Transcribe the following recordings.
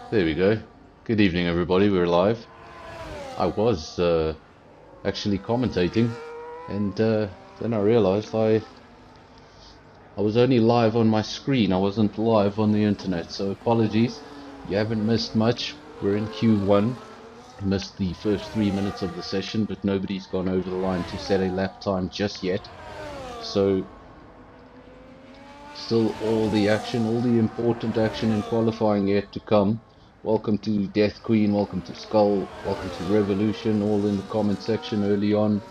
There we go. Good evening, everybody. We're live. I was actually commentating, and then I realized I was only live on my screen. I wasn't live on the internet, so apologies. You haven't missed much. We're in Q1. Missed the first 3 minutes of the session, but nobody's gone over the line to set a lap time just yet. So still all the action, all the important action in qualifying yet to come. Welcome to Death Queen, welcome to Skull, welcome to Revolution, all in the comment section early on.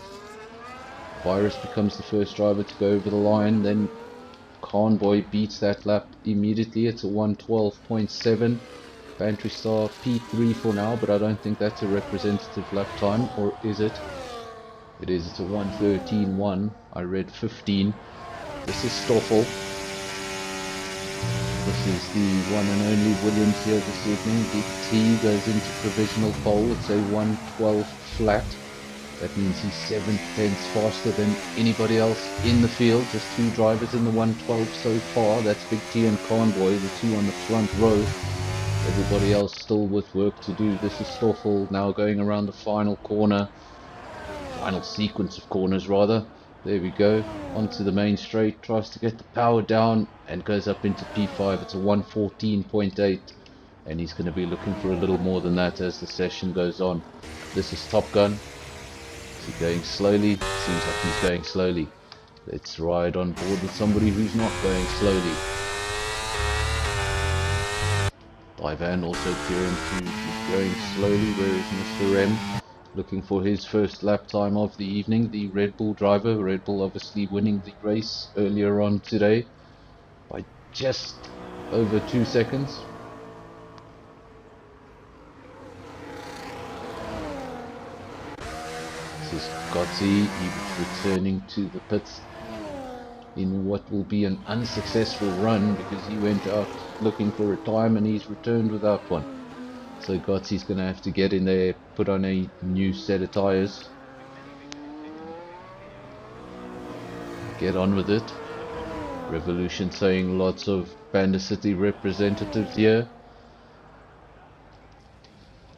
Virus becomes the first driver to go over the line, then Convoy beats that lap immediately. It's a 112.7. Pantry Star P3 for now, but I don't think that's a representative lap time, or is it? It is, it's a 113.1. I read 15. This is Stoffel. This is the one and only Williams here this evening. Big T goes into provisional pole. It's a 112 flat. That means he's 7/10 faster than anybody else in the field. Just two drivers in the 112 so far. That's Big T and Convoy, the two on the front row. Everybody else still with work to do. This is Stoffel now going around the final corner. Final sequence of corners rather. There we go, onto the main straight, tries to get the power down and goes up into P5. It's a 114.8 and he's going to be looking for a little more than that as the session goes on. This is Top Gun. Is he going slowly? Seems like he's going slowly. Let's ride on board with somebody who's not going slowly. Divan also appearing to be going slowly, whereas Mr. M looking for his first lap time of the evening. The Red Bull driver, Red Bull obviously winning the race earlier on today by just over 2 seconds. This is Gotzi. He was returning to the pits in what will be an unsuccessful run because he went out looking for a time and he's returned without one. So Gotzi's going to have to get in there, put on a new set of tyres. Get on with it. Revolution saying lots of Banda City representatives here.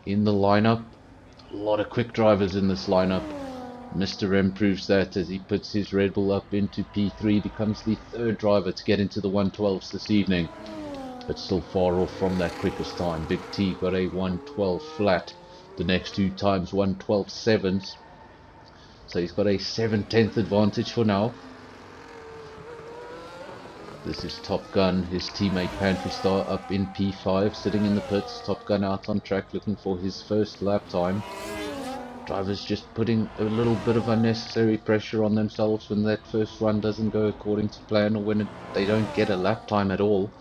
In the lineup, a lot of quick drivers in this lineup. Mr. M proves that as he puts his Red Bull up into P3, becomes the third driver to get into the 112s this evening. But still far off from that quickest time. Big T got a 112 flat. The next two times 112.7s. So he's got a 7/10 advantage for now. This is Top Gun, his teammate Pantry Star up in P5, sitting in the pits. Top Gun out on track looking for his first lap time. Drivers just putting a little bit of unnecessary pressure on themselves when that first run doesn't go according to plan, or when they don't get a lap time at all.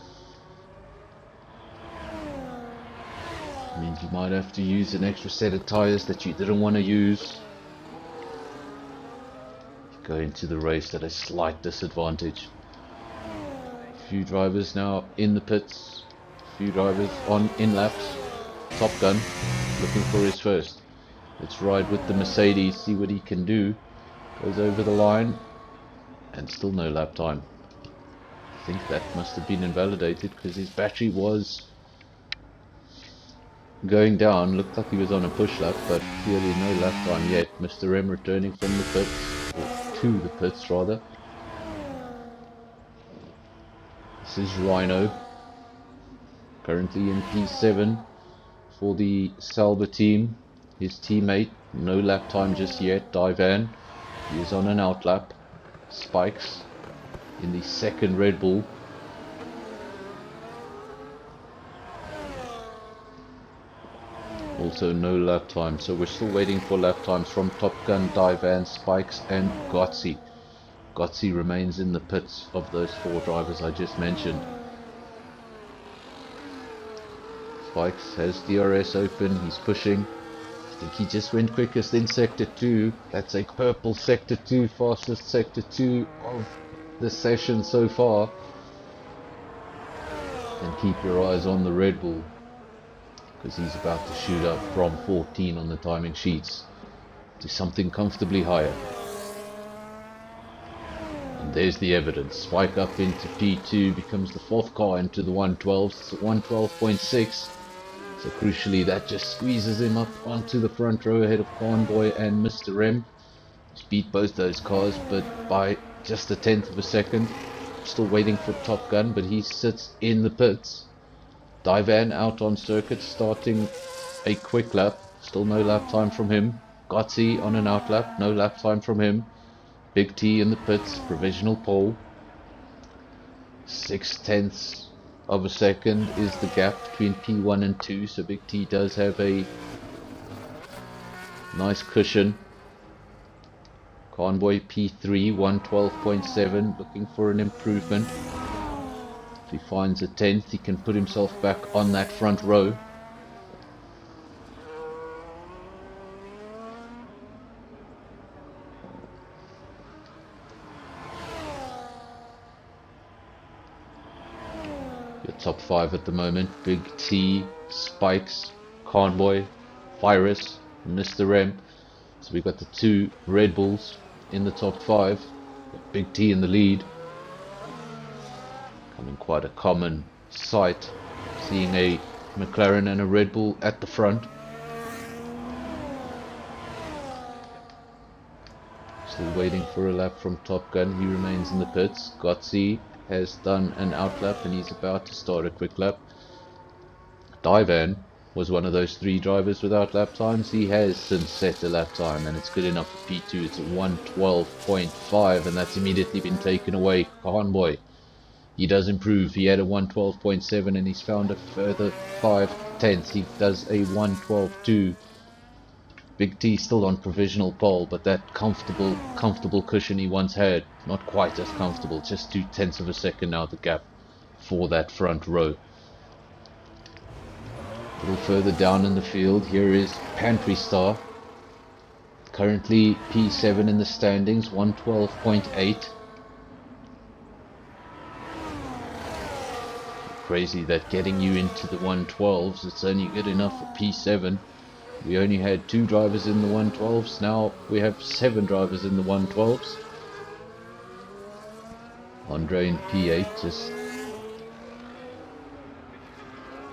Means you might have to use an extra set of tyres that you didn't want to use. You go into the race at a slight disadvantage. A few drivers now in the pits. A few drivers in laps. Top Gun looking for his first. Let's ride with the Mercedes, see what he can do. Goes over the line and still no lap time. I think that must have been invalidated because his battery was going down. Looked like he was on a push lap, but clearly no lap time yet. Mr. M returning from the pits, or to the pits rather. This is Rhino, currently in P7 for the Salber team. His teammate, no lap time just yet, Divan. He is on an outlap. Spikes in the second Red Bull. Also no lap time, so we're still waiting for lap times from Top Gun, Divan, Spikes and Gotzi. Gotzi remains in the pits of those four drivers I just mentioned. Spikes has DRS open, he's pushing. I think he just went quickest in Sector 2. That's a purple Sector 2, fastest Sector 2 of the session so far. And keep your eyes on the Red Bull, because he's about to shoot up from 14 on the timing sheets to something comfortably higher. And there's the evidence. Spike up into P2, becomes the fourth car into the 112s. It's a 112.6. So crucially, that just squeezes him up onto the front row ahead of Convoy and Mr. M. He's beat both those cars, but by just a tenth of a second. Still waiting for Top Gun, but he sits in the pits. Divan out on circuit, starting a quick lap. Still no lap time from him. Gotzi on an outlap, no lap time from him. Big T in the pits, provisional pole. 0.6 of a second is the gap between P1 and 2, so Big T does have a nice cushion. Convoy P3, 112.7, looking for an improvement. If he finds a 10th, he can put himself back on that front row. Your top 5 at the moment: Big T, Spikes, Convoy, Virus, Mr. M. So we've got the 2 Red Bulls in the top 5. Big T in the lead. Becoming quite a common sight, seeing a McLaren and a Red Bull at the front. Still waiting for a lap from Top Gun. He remains in the pits. Gotzi has done an outlap and he's about to start a quick lap. Divan was one of those 3 drivers without lap times. He has since set a lap time and it's good enough for P2. It's a 112.5 and that's immediately been taken away. Convoy, he does improve. He had a 112.7 and he's found a further 0.5. He does a 112.2. Big T still on provisional pole, but that comfortable cushion he once had, not quite as comfortable. Just 0.2 of a second now the gap for that front row. A little further down in the field, here is Pantry Star. Currently P7 in the standings, 112.8. Crazy that getting you into the 112s, it's only good enough for P7. We only had 2 drivers in the 112s, now we have 7 drivers in the 112s. Andre in P8 just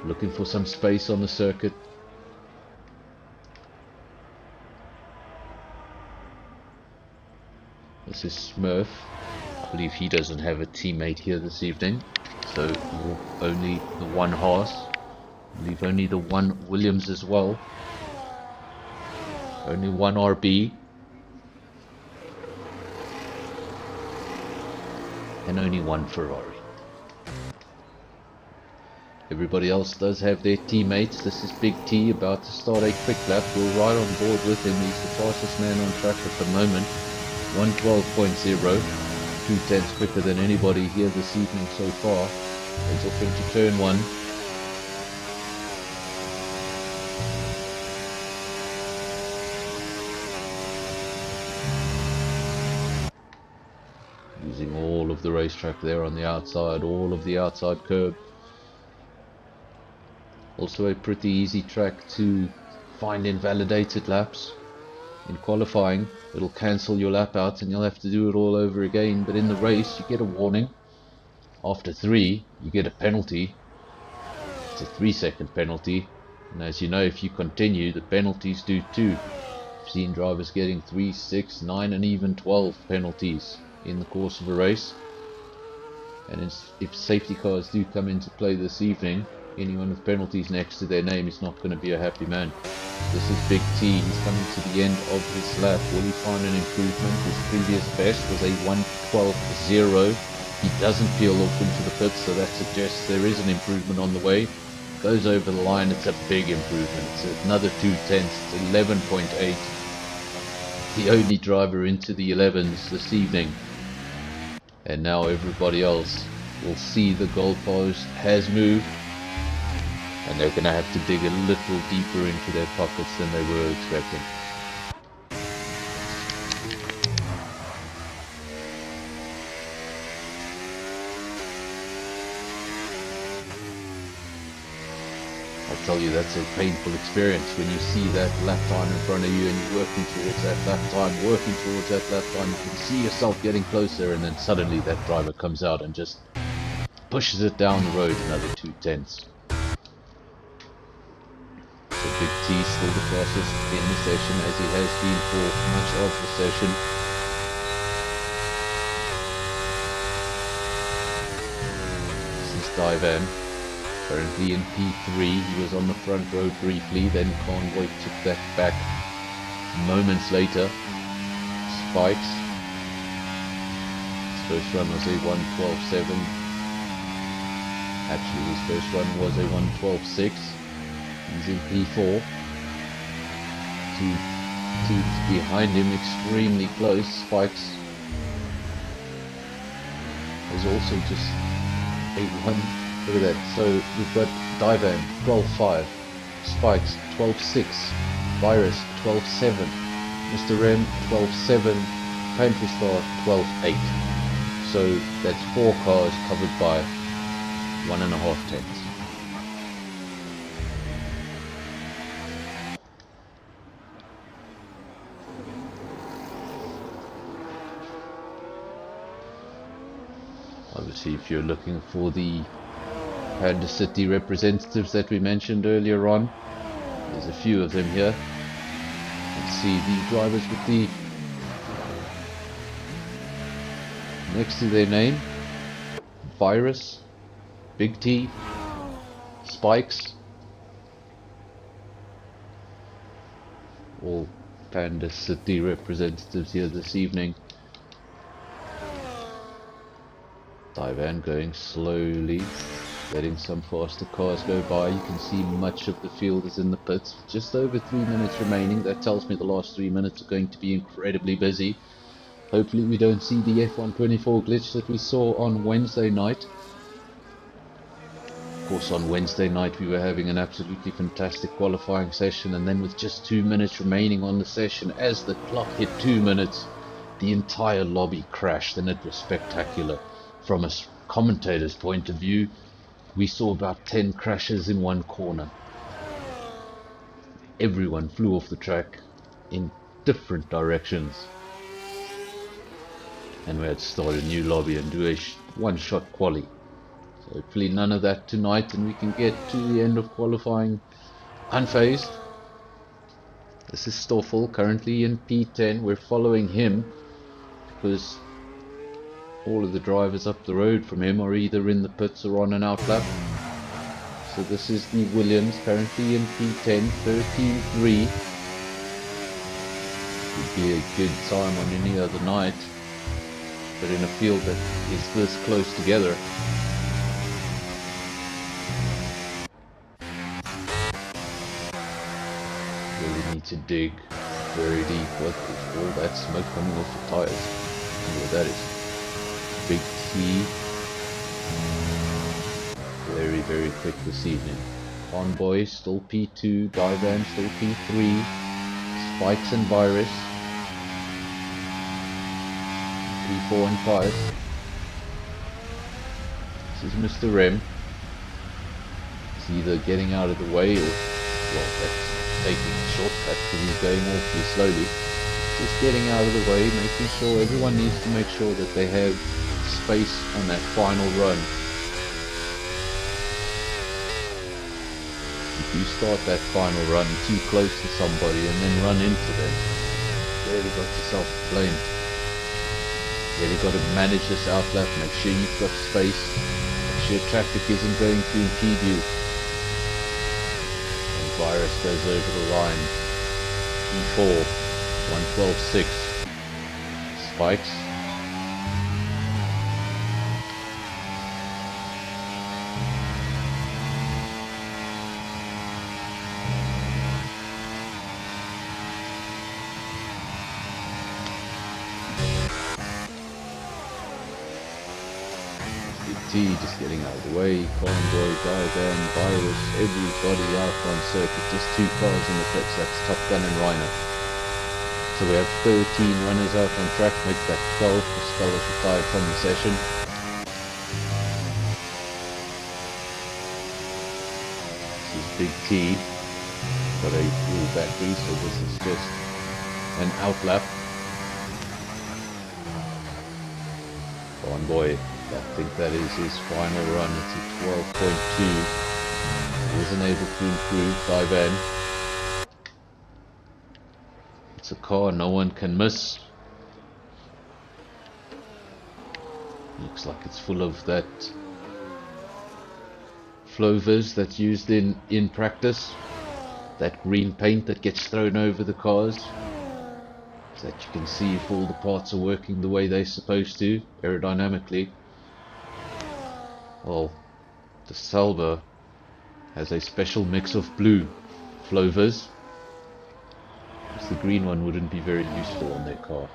looking for some space on the circuit. This is Smurf. I believe he doesn't have a teammate here this evening, so only the 1 Haas. I believe only the 1 Williams as well. Only 1 RB. And only 1 Ferrari. Everybody else does have their teammates. This is Big T about to start a quick lap. We'll ride on board with him. He's the fastest man on track at the moment. 112.0. 0.2 quicker than anybody here this evening so far. He's off into turn 1. Using all of the racetrack there on the outside, all of the outside curb. Also a pretty easy track to find invalidated laps. In qualifying, it'll cancel your lap out and you'll have to do it all over again, but in the race you get a warning. After 3 you get a penalty. It's a 3-second penalty, and as you know, if you continue, the penalties do too. I've seen drivers getting 3, 6, 9 and even 12 penalties in the course of a race. And if safety cars do come into play this evening, anyone with penalties next to their name is not going to be a happy man. This is Big T. He's coming to the end of his lap. Will he find an improvement? His previous best was a 112.0. He doesn't peel off into the pits, so that suggests there is an improvement on the way. Goes over the line. It's a big improvement. It's another 0.2. It's 11.8. The only driver into the 11s this evening. And now everybody else will see the goalpost has moved. And they're going to have to dig a little deeper into their pockets than they were expecting. I tell you, that's a painful experience when you see that lap time in front of you and you're working towards that lap time, You can see yourself getting closer, and then suddenly that driver comes out and just pushes it down the road another 0.2. So Big T still the fastest in the session, as he has been for much of the session. This is Divan, currently in P3. He was on the front row briefly, then Convoy took that back moments later. Spikes. His first run was a 1:12.7. Actually, his first run was a 1:12.6. He's in P4. Two teams behind him, extremely close. Spikes is also just a 1. Look at that. So we've got Divan 12.5, Spikes 12.6, Virus 12.7, Mr. Rem 12.7, Pantry Star 12.8. So that's 4 cars covered by 1.5 tenths. Obviously, if you're looking for the Panda City representatives that we mentioned earlier on, there's a few of them here. You can see the drivers with the next to their name: Virus, Big T, Spikes, all Panda City representatives here this evening. Divan going slowly, letting some faster cars go by. You can see much of the field is in the pits. Just over 3 minutes remaining. That tells me the last 3 minutes are going to be incredibly busy. Hopefully we don't see the F124 glitch that we saw on Wednesday night. Of course, on Wednesday night we were having an absolutely fantastic qualifying session, and then with just 2 minutes remaining on the session, as the clock hit 2 minutes, the entire lobby crashed, and it was spectacular. From a commentator's point of view, we saw about 10 crashes in one corner. Everyone flew off the track in different directions, and we had to start a new lobby and do a one-shot quali. So hopefully none of that tonight, and we can get to the end of qualifying unfazed. This is Stoffel, currently in P10. We're following him because all of the drivers up the road from him are either in the pits or on an outlap. So this is the Williams, currently in P10, 13.3. Would be a good time on any other night, but in a field that is this close together. Really need to dig very deep. What is all that smoke coming off the tires? See what that is. Big T, very, very quick this evening. Convoy still P2, Divan still P3, Spikes and Virus P4 and 5. This is Mr. Rem. He's either getting out of the way or, well, that's taking a shortcut because he's going awfully slowly. Just getting out of the way, making sure everyone needs to make sure that they have space on that final run. If you start that final run too close to somebody and then run into them, you've really got yourself to blame. Really got to manage this outlap, make sure you've got space, make sure traffic isn't going to impede you. And Virus goes over the line. P4, 1:12.6. Spikes. Just getting out of the way. Convoy, Divan, Virus, everybody out on circuit. Just 2 cars in the pits. That's Top Gun and Rhino. So we have 13 runners out on track. Make that 12. The Skull is retired from the session. This is Big T. Got a full battery, so this is just an outlap. Convoy. I think that is his final run. It's a 12.2. He wasn't able to improve. Divan It's a car no one can miss. Looks like it's full of that Flovis that's used in practice. That green paint that gets thrown over the cars, so that you can see if all the parts are working the way they're supposed to, aerodynamically. Well, the Salva has a special mix of blue Flovis, because the green one wouldn't be very useful on their car.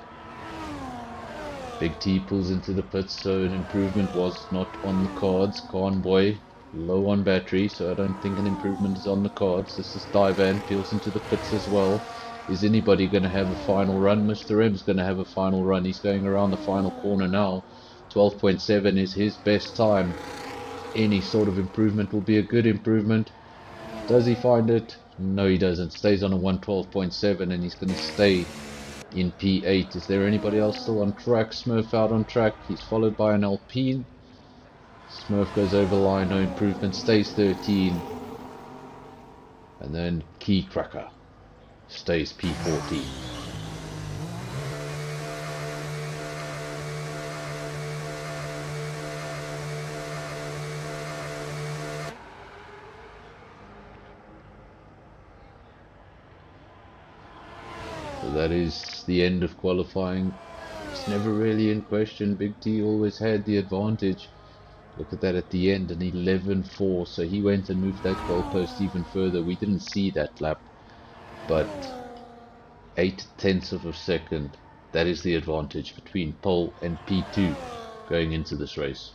Big T pulls into the pits, so an improvement was not on the cards. Convoy low on battery, so I don't think an improvement is on the cards. This is Divan, peels into the pits as well. Is anybody going to have a final run? Mr. M's going to have a final run. He's going around the final corner now. 12.7 is his best time. Any sort of improvement will be a good improvement. Does he find it? No, he doesn't. Stays on a 112.7 and he's going to stay in P8. Is there anybody else still on track? Smurf out on track. He's followed by an Alpine. Smurf goes over line, no improvement, stays 13. And then Key Cracker stays P14. So that is the end of qualifying. It's never really in question. Big T always had the advantage. Look at that at the end, an 11.4, so he went and moved that goalpost even further. We didn't see that lap, but 0.8 of a second, that is the advantage between pole and P2 going into this race.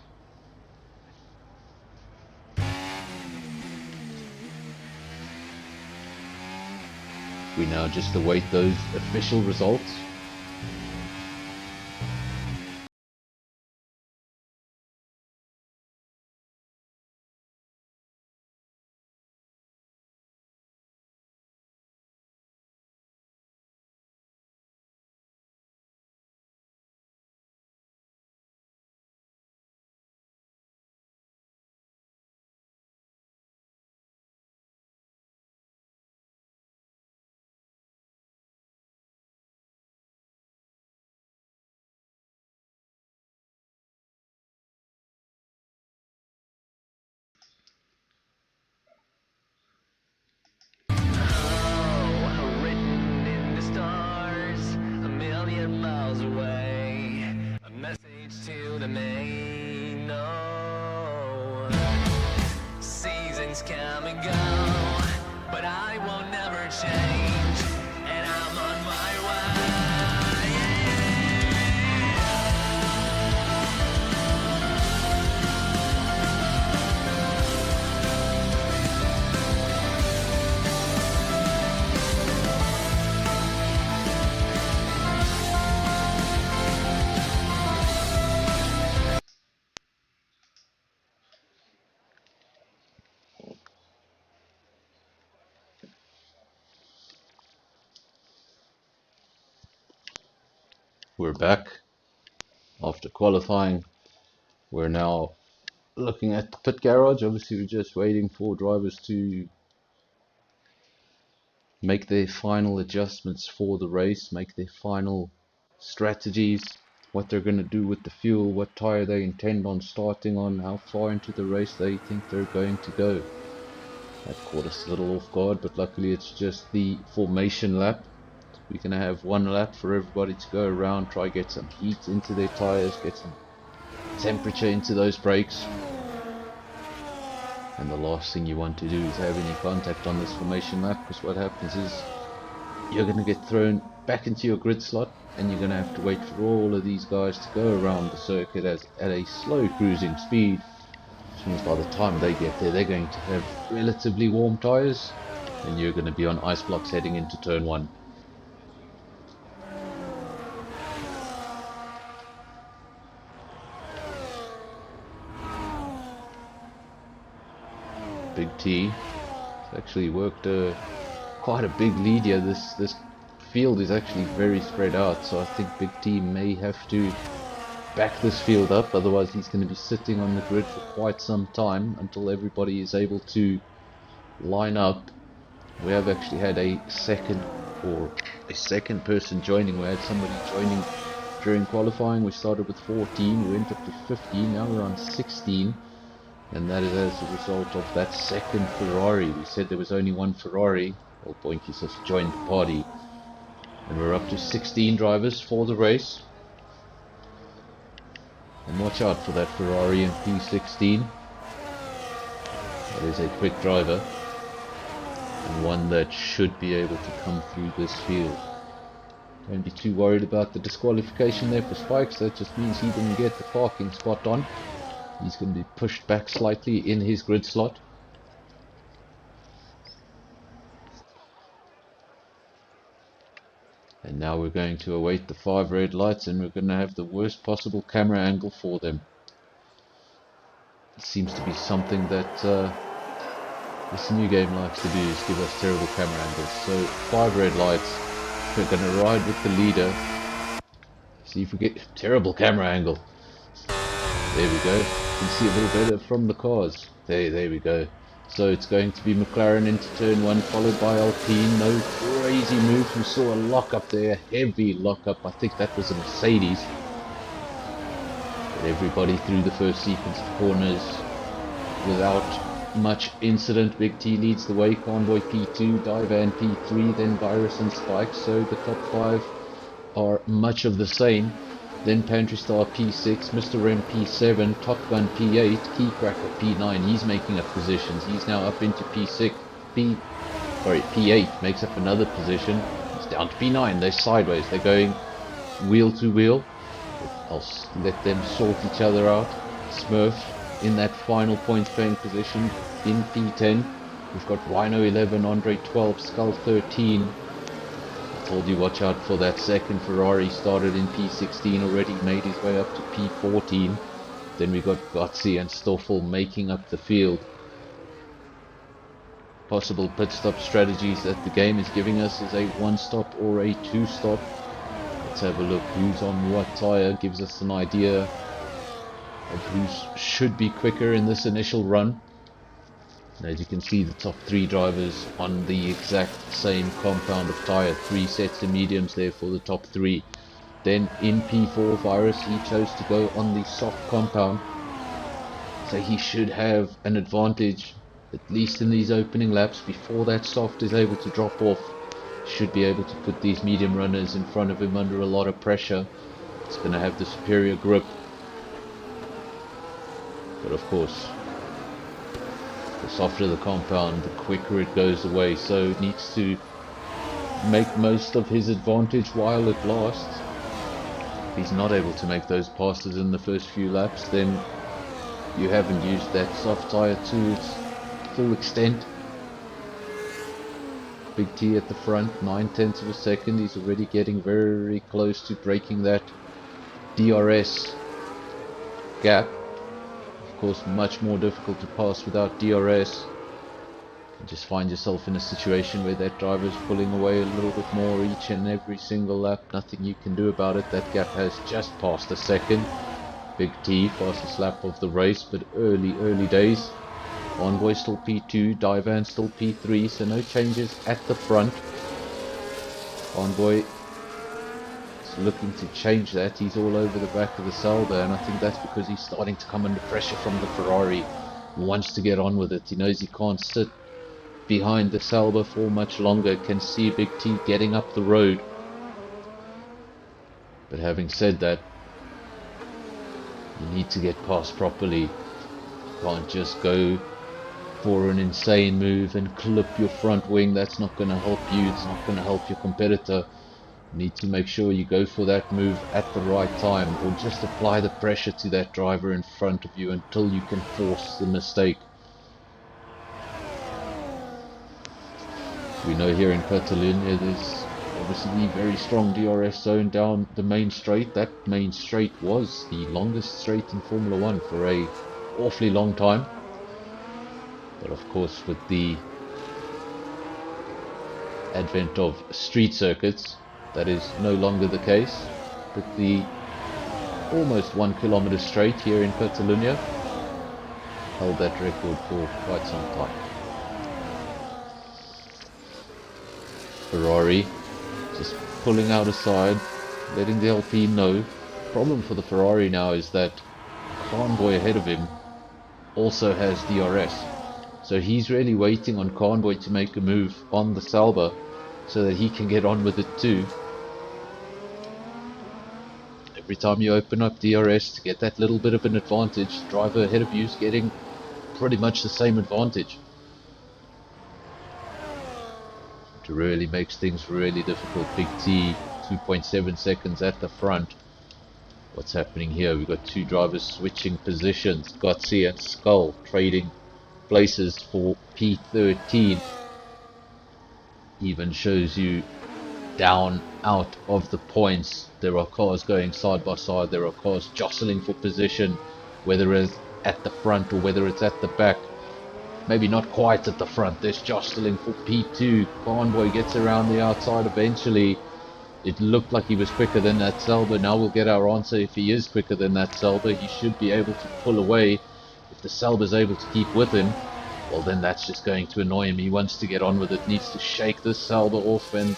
We now just await those official results. To the main, no. Seasons come and go, but I won't never change, and I'm on my way. We're back after qualifying. We're now looking at the pit garage. Obviously, we're just waiting for drivers to make their final adjustments for the race, make their final strategies, what they're going to do with the fuel, what tire they intend on starting on, how far into the race they think they're going to go. That caught us a little off guard, but luckily it's just the formation lap. We're going to have one lap for everybody to go around, try get some heat into their tires, get some temperature into those brakes. And the last thing you want to do is have any contact on this formation lap, because what happens is you're going to get thrown back into your grid slot and you're going to have to wait for all of these guys to go around the circuit at a slow cruising speed, which means by the time they get there they're going to have relatively warm tires and you're going to be on ice blocks heading into turn 1. Big T has actually worked quite a big lead here. This field is actually very spread out, so I think Big T may have to back this field up, otherwise he's going to be sitting on the grid for quite some time until everybody is able to line up. We have actually had a second or a second person joining. We had somebody joining during qualifying. We started with 14, we went up to 15, now we're on 16, and that is as a result of that second Ferrari. We said there was only one Ferrari. Well, Boinkies has joined the party, and we're up to 16 drivers for the race. And watch out for that Ferrari in P16. That is a quick driver, and one that should be able to come through this field. Don't be too worried about the disqualification there for Spikes. That just means he didn't get the parking spot on. He's going to be pushed back slightly in his grid slot. And now we're going to await the 5 red lights, and we're going to have the worst possible camera angle for them. It seems to be something that this new game likes to do, is give us terrible camera angles. So 5 red lights. We're going to ride with the leader. See if we get terrible camera angle. There we go. You can see a little better from the cars. There we go. So it's going to be McLaren into turn 1, followed by Alpine. No crazy moves. We saw a lockup there, heavy lockup. I think that was a Mercedes. But everybody through the first sequence of corners without much incident. Big T leads the way. Convoy P2, Divan P3, then Virus and Spike. So the top 5 are much of the same. Then Pantry Star P6, Mr. Rem P7, Top Gun P8, Keycracker P9. He's making up positions. He's now up into P6, P8 makes up another position. It's down to P9. They're sideways. They're going wheel to wheel. I'll let them sort each other out. Smurf in that final point paying position in P10. We've got Rhino 11, Andre 12, Skull 13. Told you watch out for that second Ferrari. Started in P16 already, made his way up to P14. Then we got Gotzi and Stoffel making up the field. Possible pit stop strategies that the game is giving us is a 1-stop or a 2-stop. Let's have a look who's on what tyre. Gives us an idea of who should be quicker in this initial run. And as you can see, the top 3 drivers on the exact same compound of tyre. 3 sets of mediums there for the top 3. Then in P4, Virus, he chose to go on the soft compound. So he should have an advantage, at least in these opening laps, before that soft is able to drop off. Should be able to put these medium runners in front of him under a lot of pressure. It's going to have the superior grip. But of course, the softer the compound, the quicker it goes away, so it needs to make most of his advantage while it lasts. If he's not able to make those passes in the first few laps, then you haven't used that soft tyre to its full extent. Big T at the front, 9/10 of a second. He's already getting very close to breaking that DRS gap. Of course, much more difficult to pass without DRS. You just find yourself in a situation where that driver is pulling away a little bit more each and every single lap. Nothing you can do about it. That gap has just passed a second. Big T, fastest lap of the race, but early days. Envoy still P2, Divan still P3, so no changes at the front. Envoy is looking to change that. He's all over the back of the Sauber, and I think that's because he's starting to come under pressure from the Ferrari. He wants to get on with it. He knows he can't sit behind the Sauber for much longer. Can see Big T getting up the road. But having said that, you need to get past properly. You can't just go for an insane move and clip your front wing. That's not going to help you. It's not going to help your competitor. You need to make sure you go for that move at the right time, or just apply the pressure to that driver in front of you until you can force the mistake. We know here in Catalonia there's obviously very strong DRS zone down the main straight. That main straight was the longest straight in Formula 1 for a awfully long time. But of course, with the advent of street circuits, that is no longer the case. But the almost 1 kilometer straight here in Catalonia held that record for quite some time. Ferrari Just pulling out aside, letting the Alpine know. Problem for the Ferrari now is that Convoy ahead of him also has DRS. So he's really waiting on Convoy to make a move on the Sauber so that he can get on with it too. Every time you open up DRS to get that little bit of an advantage, the driver ahead of you is getting pretty much the same advantage. It really makes things really difficult. Big T, 2.7 seconds at the front. What's happening here? We've got two drivers switching positions. Gotzi and Skull trading places for P13. Even shows you down out of the points. There are cars going side by side. There are cars jostling for position, whether it's at the front or whether it's at the back. Maybe not quite at the front. There's jostling for P2. Convoy gets around the outside eventually. It looked like he was quicker than that Sauber. Now we'll get our answer. If he is quicker than that Sauber, he should be able to pull away. If the Sauber's able to keep with him, well, then that's just going to annoy him. He wants to get on with it, needs to shake this Sauber off and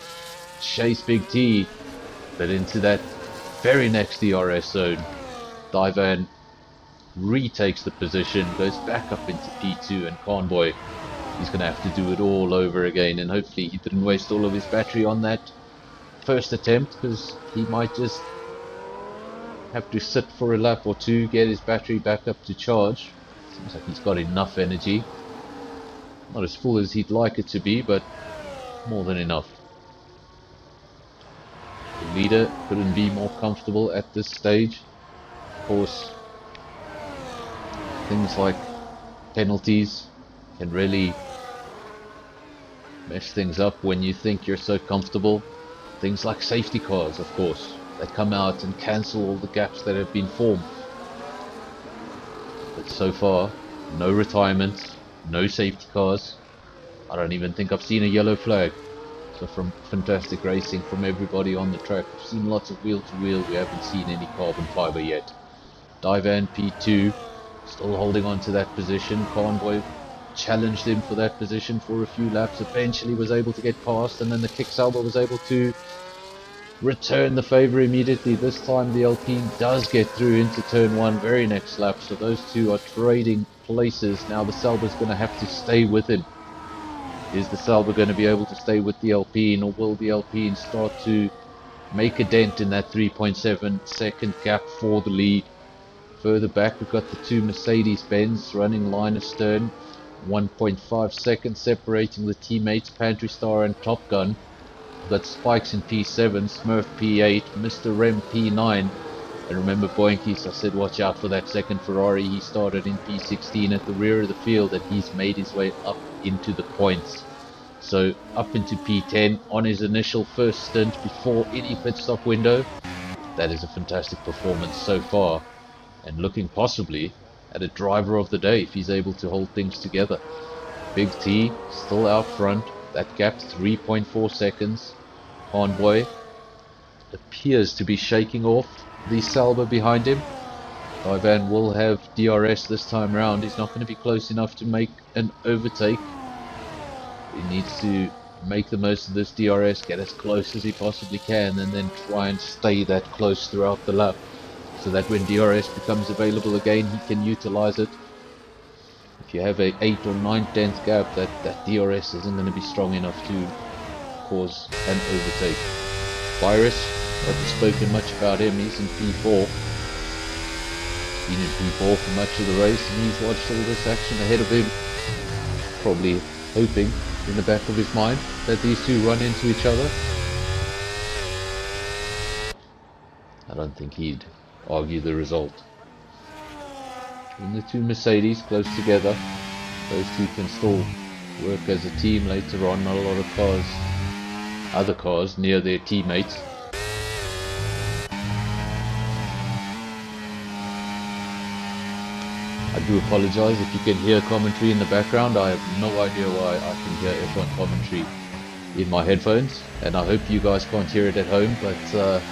chase Big T. But into that very next DRS zone, Divan retakes the position, goes back up into P2, and Convoy, he's going to have to do it all over again. And hopefully he didn't waste all of his battery on that first attempt, because he might just have to sit for a lap or two, get his battery back up to charge. Seems like he's got enough energy. Not as full as he'd like it to be, but more than enough. The leader couldn't be more comfortable at this stage. Of course, things like penalties can really mess things up when you think you're so comfortable. Things like safety cars, of course, that come out and cancel all the gaps that have been formed. But so far, no retirements, no safety cars. I don't even think I've seen a yellow flag. So from fantastic racing from everybody on the track. We've seen lots of wheel to wheel. We haven't seen any carbon fiber yet. Divan P2 still holding on to that position. Convoy challenged him for that position for a few laps. Eventually was able to get past, and then the Kick Sauber was able to return the favour immediately. This time the Alpine does get through into turn one very next lap. So those two are trading places. Now the Sauber's going to have to stay with him. Is the Sauber going to be able to stay with the Alpine, or will the Alpine start to make a dent in that 3.7 second gap for the lead? Further back we've got the two Mercedes-Benz running line astern, 1.5 seconds separating the teammates Pantry Star and Top Gun. We've got Spikes in P7, Smurf P8, Mr. Rem P9. And remember Boinkies, I said watch out for that second Ferrari. He started in P16 at the rear of the field, and he's made his way up into the points. So up into P10 on his initial first stint before any pit stop window. That is a fantastic performance so far, and looking possibly at a driver of the day if he's able to hold things together. Big T still out front. That gap 3.4 seconds. Convoy appears to be shaking off the Sauber behind him. Ivan will have DRS this time round. He's not going to be close enough to make an overtake. He needs to make the most of this DRS, get as close as he possibly can, and then try and stay that close throughout the lap, so that when DRS becomes available again, he can utilize it. If you have a 8 or 9/10 gap, that DRS isn't going to be strong enough to cause an overtake. Virus, I haven't spoken much about him. He's in P4. Been in P4 for much of the race, and he's watched all this action ahead of him, probably hoping in the back of his mind that these two run into each other. I don't think he'd argue the result. And the two Mercedes close together, those two can still work as a team later on. Not a lot of cars, other cars near their teammates. I do apologize if you can hear commentary in the background. I have no idea why I can hear F1 commentary in my headphones, and I hope you guys can't hear it at home, but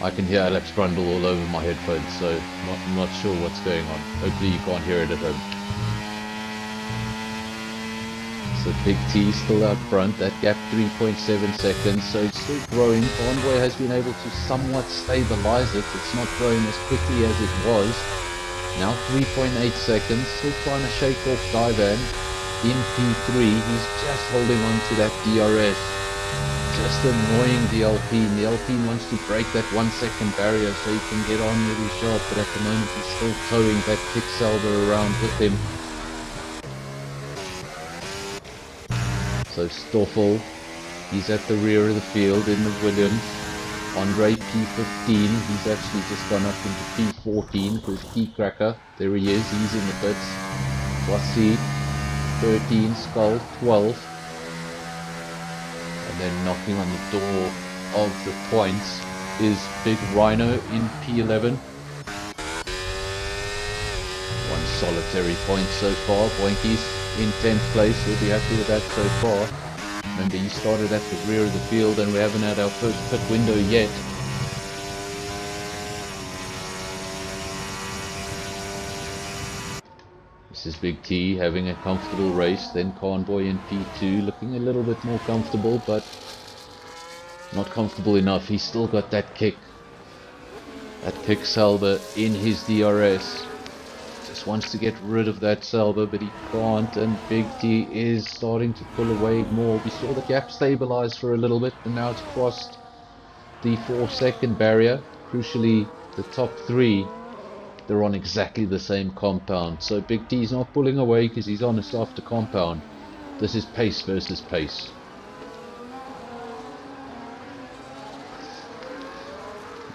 I can hear Alex Brundle all over my headphones, so I'm not sure what's going on. Hopefully you can't hear it at home. So Big T still out front, that gap 3.7 seconds, so it's still growing. Convoy has been able to somewhat stabilize it. It's not growing as quickly as it was. Now 3.8 seconds, still trying to shake off Divan. In P3, he's just holding on to that DRS. Just annoying the Alpine. The Alpine wants to break that 1 second barrier so he can get on really sharp, but at the moment he's still towing that Kicksalber around with him. So Stoffel, he's at the rear of the field in the Williams. Andre P15, he's actually just gone up into P14 because P-Cracker, there he is, he's in the pits. Wasi, 13, Skull, 12. And then knocking on the door of the points is Big Rhino in P11. One solitary point so far. Boinky's in 10th place. We'll be happy with that so far. Remember, he started at the rear of the field and we haven't had our first pit window yet. This is Big T having a comfortable race. Then Convoy in P2 looking a little bit more comfortable, but not comfortable enough. He's still got that kick. That Kicksalber in his DRS. Just wants to get rid of that Salber, but he can't, and Big T is starting to pull away more. We saw the gap stabilize for a little bit, and now it's crossed the 4 second barrier. Crucially, the top three, they're on exactly the same compound. So Big T's not pulling away because he's on a softer compound. This is pace versus pace.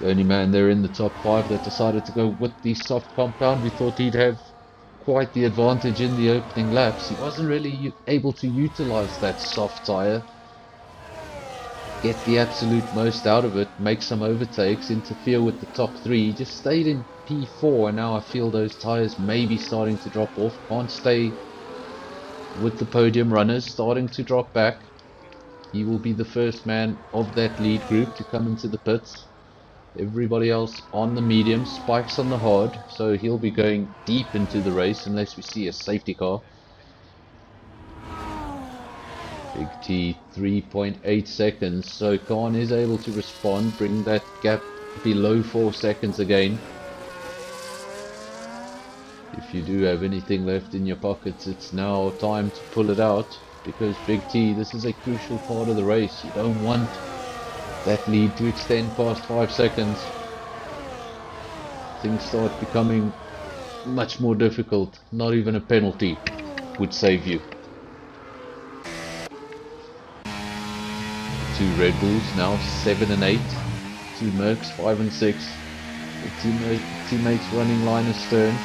The only man there in the top 5 that decided to go with the soft compound. We thought he'd have quite the advantage in the opening laps. He wasn't really able to utilize that soft tyre, get the absolute most out of it, make some overtakes, interfere with the top 3. He just stayed in P4, and now I feel those tyres may be starting to drop off. Can't stay with the podium runners, starting to drop back. He will be the first man of that lead group to come into the pits. Everybody else on the medium, Spikes on the hard, so he'll be going deep into the race unless we see a safety car. Big T 3.8 seconds, so Khan is able to respond, bring that gap below 4 seconds again. If you do have anything left in your pockets, it's now time to pull it out, because Big T, this is a crucial part of the race. You don't want that lead to extend past 5 seconds. Things start becoming much more difficult. Not even a penalty would save you. 2 Red Bulls now 7 and 8. 2 Mercs 5 and 6. The teammates running line astern.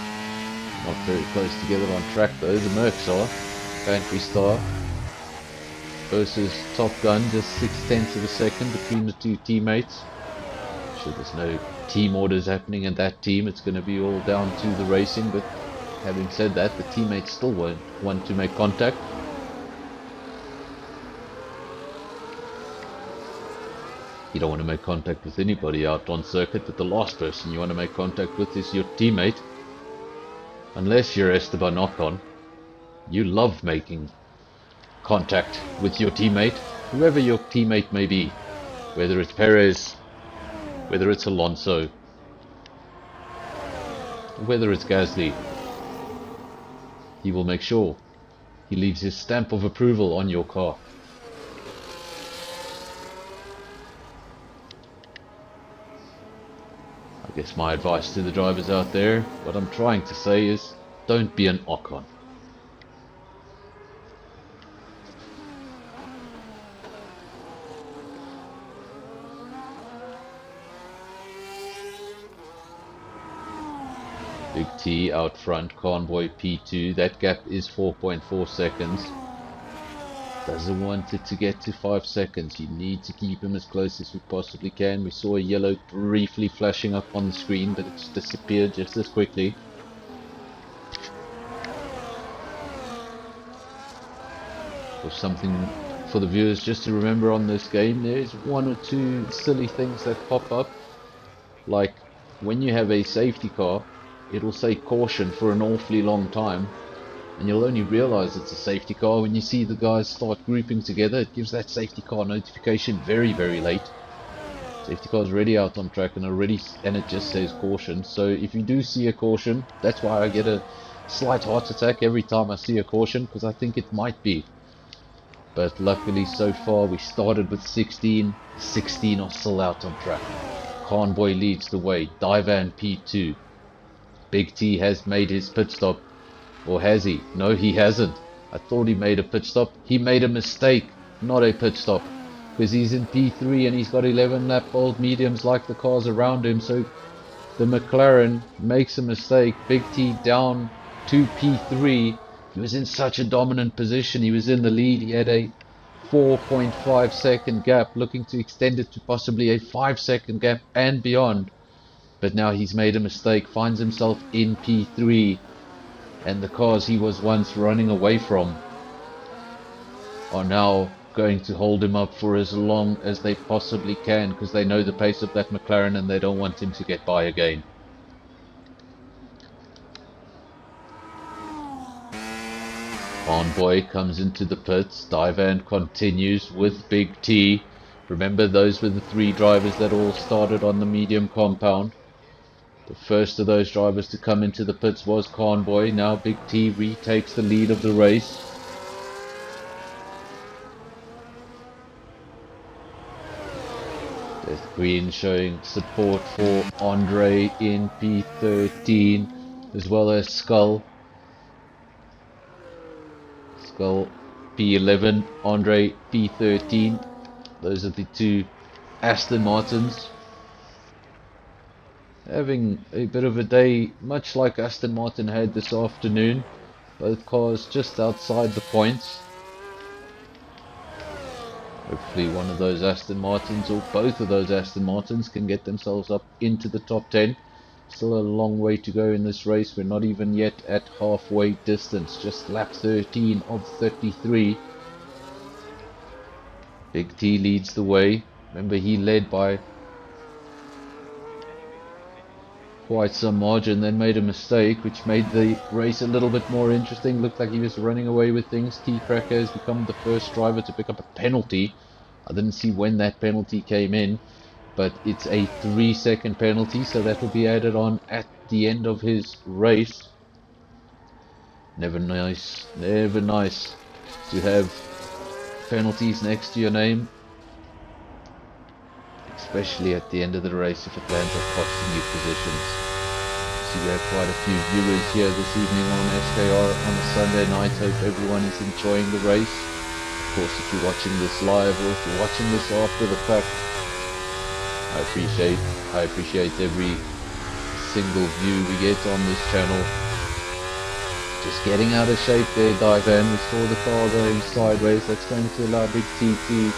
Not very close together on track though. The Mercs are. Pantry Star versus Top Gun, just 0.6 of a second between the 2 teammates. Sure, there's no team orders happening in that team. It's going to be all down to the racing, but having said that, the teammates still won't want to make contact. You don't want to make contact with anybody out on circuit, but the last person you want to make contact with is your teammate. Unless you're Esteban Ocon. You love making contact with your teammate, whoever your teammate may be, whether it's Perez, whether it's Alonso, whether it's Gasly. He will make sure he leaves his stamp of approval on your car. I guess my advice to the drivers out there, what I'm trying to say is, don't be an Ocon. Big T out front, Convoy P2, that gap is 4.4 seconds. Doesn't want it to get to 5 seconds, you need to keep him as close as we possibly can. We saw a yellow briefly flashing up on the screen, but it's disappeared just as quickly. For something for the viewers just to remember on this game, there's 1 or 2 silly things that pop up, like when you have a safety car, it'll say caution for an awfully long time, And you'll only realize it's a safety car when you see the guys start grouping together. It gives that safety car notification very, very late. Safety car is already out on track and it just says caution. So if you do see a caution, that's why I get a slight heart attack every time I see a caution, because I think it might be. But luckily so far we started with 16. 16 are still out on track. Convoy leads the way. Divan P2. Big T has made his pit stop. Or has he? No, he hasn't. I thought he made a pit stop. He made a mistake, not a pit stop. Because he's in P3 and he's got 11 lap old mediums like the cars around him. So the McLaren makes a mistake. Big T down to P3. He was in such a dominant position. He was in the lead. He had a 4.5 second gap, looking to extend it to possibly a 5-second gap and beyond. But now he's made a mistake, finds himself in P3. And the cars he was once running away from are now going to hold him up for as long as they possibly can, because they know the pace of that McLaren and they don't want him to get by again. Convoy comes into the pits. Divan continues with Big T. Remember, those were the 3 drivers that all started on the medium compound. The first of those drivers to come into the pits was Convoy. Now Big T retakes the lead of the race. Death Queen showing support for Andre in P13, as well as Skull. Skull P11, Andre P13. Those are the 2 Aston Martins. Having a bit of a day, much like Aston Martin had this afternoon. Both cars just outside the points. Hopefully one of those Aston Martins, or both of those Aston Martins, can get themselves up into the top 10. Still a long way to go in this race. We're not even yet at halfway distance. Just lap 13 of 33. Big T leads the way. Remember, he led by quite some margin, then made a mistake, which made the race a little bit more interesting. Looked like he was running away with things. T-Cracker has become the first driver to pick up a penalty. I didn't see when that penalty came in, but it's a 3-second penalty, so that will be added on at the end of his race. Never nice to have penalties next to your name, especially at the end of the race if it lands up costing you positions. See, we have quite a few viewers here this evening on SKR on a Sunday night. Hope everyone is enjoying the race. Of course, if you're watching this live or if you're watching this after the fact, I appreciate every single view we get on this channel. Just getting out of shape there, Divan. We saw the car going sideways. That's going to allow Big T to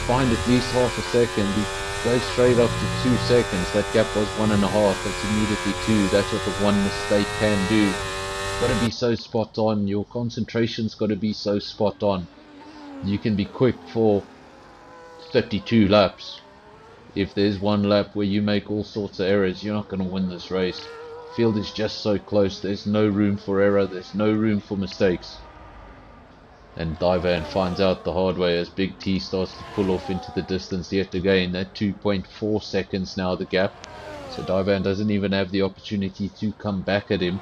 find at least half a second. He goes straight up to 2 seconds. That gap was 1.5. That's immediately 2. That's what the one mistake can do. It's got to be so spot on. Your concentration's got to be so spot on. You can be quick for 32 laps. If there's one lap where you make all sorts of errors, you're not going to win this race. The field is just so close. There's no room for error. There's no room for mistakes. And Divan finds out the hard way as Big T starts to pull off into the distance yet again. That 2.4 seconds now the gap. So Divan doesn't even have the opportunity to come back at him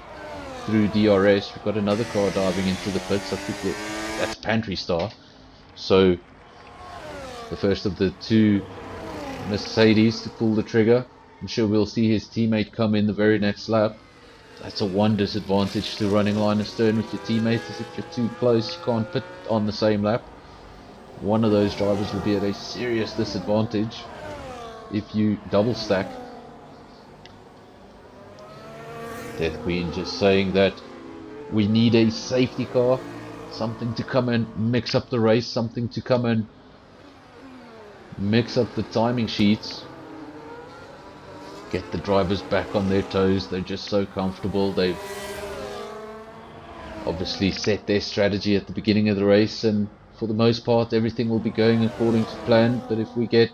through DRS. We've got another car diving into the pits. I think that's Pantry Star. So the first of the 2 Mercedes to pull the trigger. I'm sure we'll see his teammate come in the very next lap. That's a one disadvantage to running line astern with your teammates, is if you're too close, you can't pit on the same lap. One of those drivers will be at a serious disadvantage if you double stack. Death Queen just saying that we need a safety car, something to come and mix up the race, something to come and mix up the timing sheets. Get the drivers back on their toes. They're just so comfortable. They've obviously set their strategy at the beginning of the race, and for the most part everything will be going according to plan. But if we get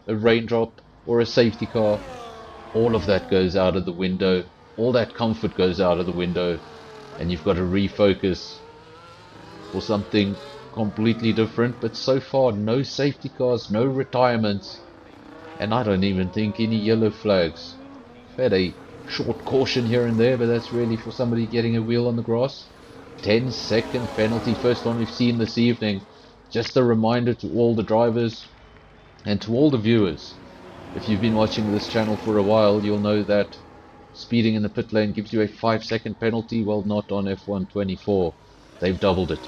a raindrop or a safety car, all of that goes out of the window. All that comfort goes out of the window. and you've got to refocus for something completely different. But so far, no safety cars, no retirements, and I don't even think any yellow flags. We've had a short caution here and there, but that's really for somebody getting a wheel on the grass. 10-second penalty, first one we've seen this evening. Just a reminder to all the drivers and to all the viewers, if you've been watching this channel for a while, you'll know that speeding in the pit lane gives you a 5-second penalty. Well, not on F124. They've doubled it.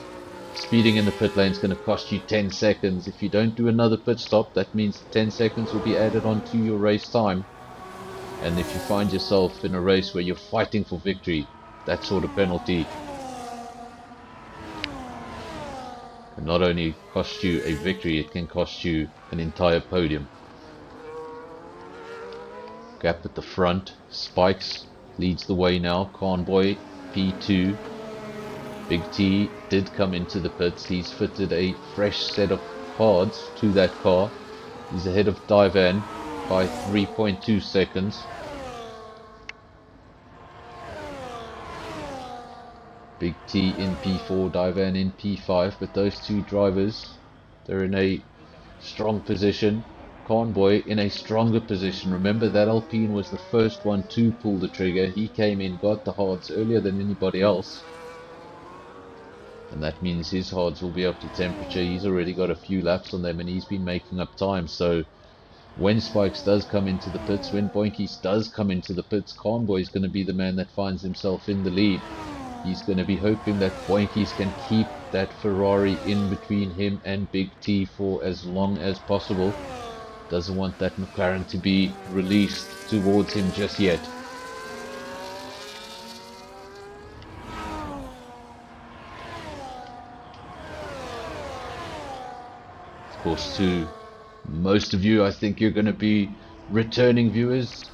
Speeding in the pit lane is going to cost you 10 seconds. If you don't do another pit stop, that means 10 seconds will be added on to your race time. And if you find yourself in a race where you're fighting for victory, that sort of penalty can not only cost you a victory, it can cost you an entire podium. Gap at the front. Spikes leads the way now. Convoy P2. Big T did come into the pits. He's fitted a fresh set of cards to that car. He's ahead of Divan by 3.2 seconds. Big T in P4, Divan in P5, but those two drivers, they're in a strong position. Convoy in a stronger position. Remember that Alpine was the first one to pull the trigger. He came in, got the hards earlier than anybody else. And that means his hards will be up to temperature. He's already got a few laps on them and he's been making up time. So when Spikes does come into the pits, when Boinkies does come into the pits, Convoy is going to be the man that finds himself in the lead. He's going to be hoping that Boinkies can keep that Ferrari in between him and Big T for as long as possible. Doesn't want that McLaren to be released towards him just yet. Of course, to most of you, I think you're going to be returning viewers.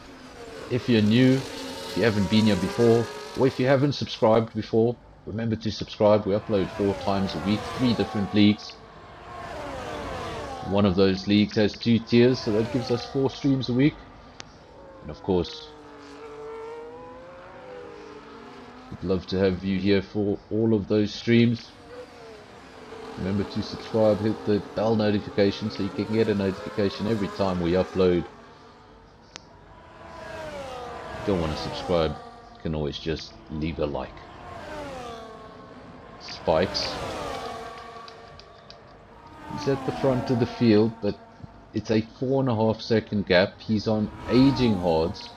If you're new, if you haven't been here before, or if you haven't subscribed before, remember to subscribe. We upload 4 times a week, 3 different leagues. One of those leagues has 2 tiers, so that gives us 4 streams a week. And of course, we'd love to have you here for all of those streams. Remember to subscribe, hit the bell notification so you can get a notification every time we upload. If you don't want to subscribe, you can always just leave a like. Spikes. He's at the front of the field, but it's a 4.5 second gap. He's on aging hards.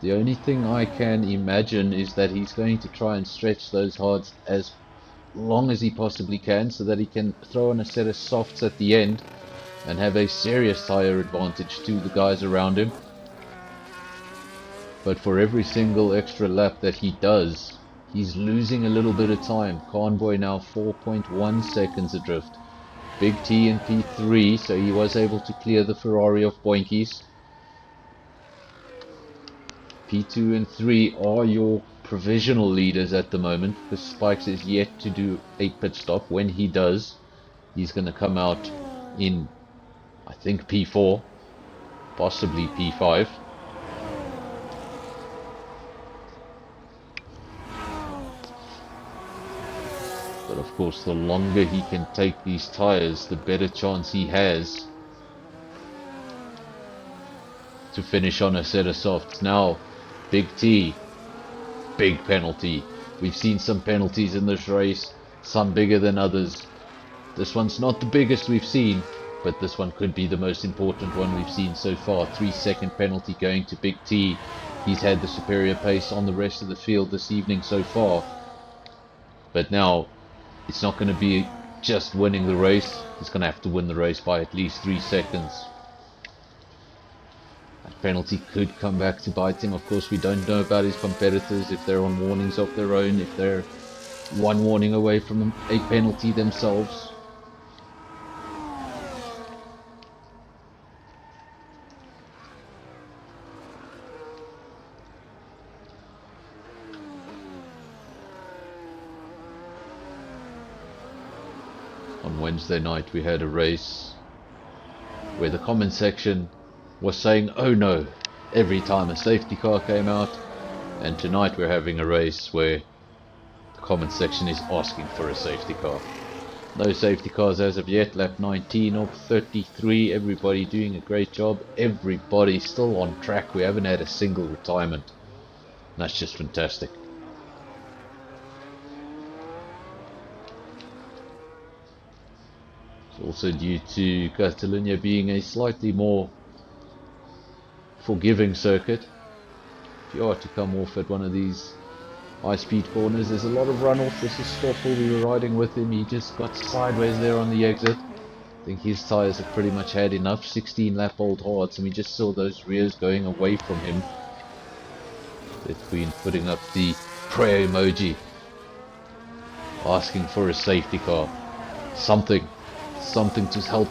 The only thing I can imagine is that he's going to try and stretch those hards as long as he possibly can, so that he can throw on a set of softs at the end and have a serious tire advantage to the guys around him. But for every single extra lap that he does, he's losing a little bit of time. Convoy now 4.1 seconds adrift. Big T in P3, so he was able to clear the Ferrari of Boinkies. P2 and 3 are your provisional leaders at the moment, because Spikes is yet to do a pit stop. When he does, he's going to come out in, I think, P4, possibly P5. But of course, the longer he can take these tires, the better chance he has to finish on a set of softs. Now, Big T, big penalty. We've seen some penalties in this race, some bigger than others. This one's not the biggest we've seen, but this one could be the most important one we've seen so far. 3-second penalty going to Big T. He's had the superior pace on the rest of the field this evening so far. But now, it's not going to be just winning the race. He's going to have to win the race by at least 3 seconds. That penalty could come back to bite him. Of course, we don't know about his competitors, if they're on warnings of their own, if they're one warning away from a penalty themselves. On Wednesday night we had a race where the comment section was saying oh no every time a safety car came out, and tonight we're having a race where comment section is asking for a safety car. No safety cars as of yet. Lap 19 of 33. Everybody doing a great job. Everybody still on track. We haven't had a single retirement. That's just fantastic. It's also due to Catalonia being a slightly more forgiving circuit. If you are to come off at one of these high-speed corners, there's a lot of runoff. This is Stoffel. We were riding with him. He just got sideways there on the exit. I think his tyres have pretty much had enough. 16 lap old hards, and we just saw those rears going away from him. Death Queen putting up the prayer emoji, asking for a safety car. Something to help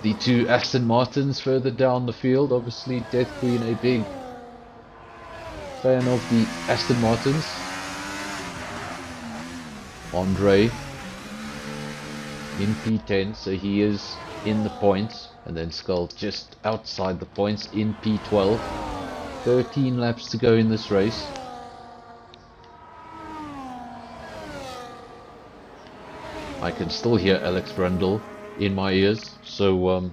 the two Aston Martins further down the field. Obviously Death Queen a big fan of the Aston Martins. Andre in P10, so he is in the points, and then Skull just outside the points in P12. 13 laps to go in this race. I can still hear Alex Brundle in my ears, so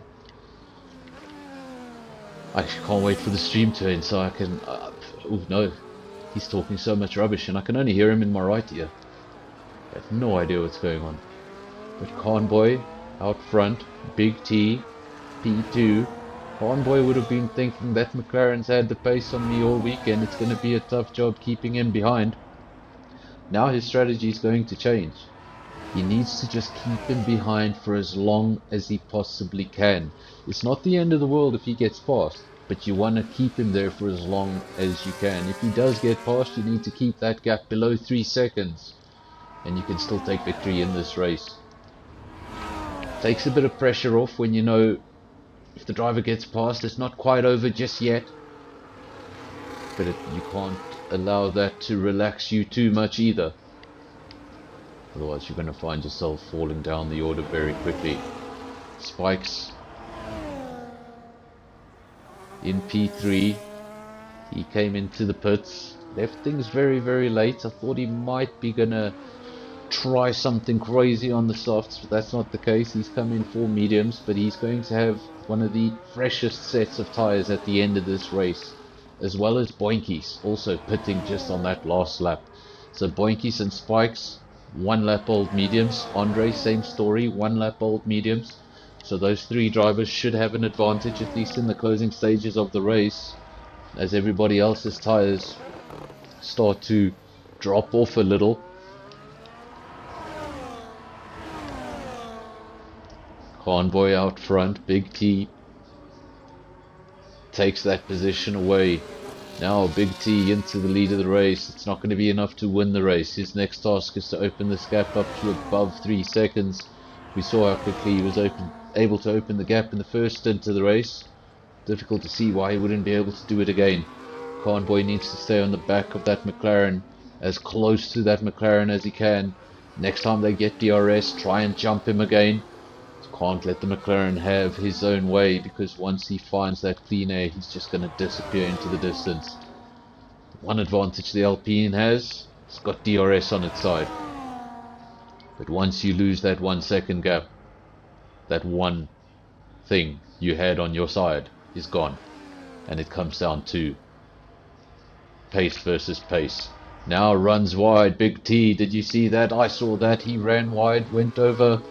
I can't wait for the stream to end so I can... oh no, he's talking so much rubbish and I can only hear him in my right ear. I have no idea what's going on. But Conboy out front, Big T, P2. Conboy would have been thinking that McLaren's had the pace on me all weekend. It's going to be a tough job keeping him behind. Now his strategy is going to change. He needs to just keep him behind for as long as he possibly can. It's not the end of the world if he gets past, but you want to keep him there for as long as you can. If he does get past, you need to keep that gap below 3 seconds, and you can still take victory in this race. Takes a bit of pressure off when you know if the driver gets past, it's not quite over just yet, but you can't allow that to relax you too much either. Otherwise you're going to find yourself falling down the order very quickly. Spikes in P3. He came into the pits, left things very, very late. I thought he might be going to try something crazy on the softs, but that's not the case. He's come in for mediums, but he's going to have one of the freshest sets of tyres at the end of this race, as well as Boinkies also pitting just on that last lap. So Boinkies and Spikes, 1 lap old mediums. Andre, same story, 1 lap old mediums. So those 3 drivers should have an advantage, at least in the closing stages of the race, as everybody else's tyres start to drop off a little. Convoy out front, Big T takes that position away. Now Big T into the lead of the race. It's not going to be enough to win the race. His next task is to open this gap up to above 3 seconds. We saw how quickly he was able to open the gap in the first stint of the race. Difficult to see why he wouldn't be able to do it again. Convoy needs to stay on the back of that McLaren, as close to that McLaren as he can. Next time they get DRS, try and jump him again. Can't let the McLaren have his own way, because once he finds that clean air, he's just going to disappear into the distance. One advantage the Alpine has, it's got DRS on its side. But once you lose that 1 second gap, that one thing you had on your side is gone. And it comes down to pace versus pace. Now runs wide, Big T, did you see that? I saw that, he ran wide, went over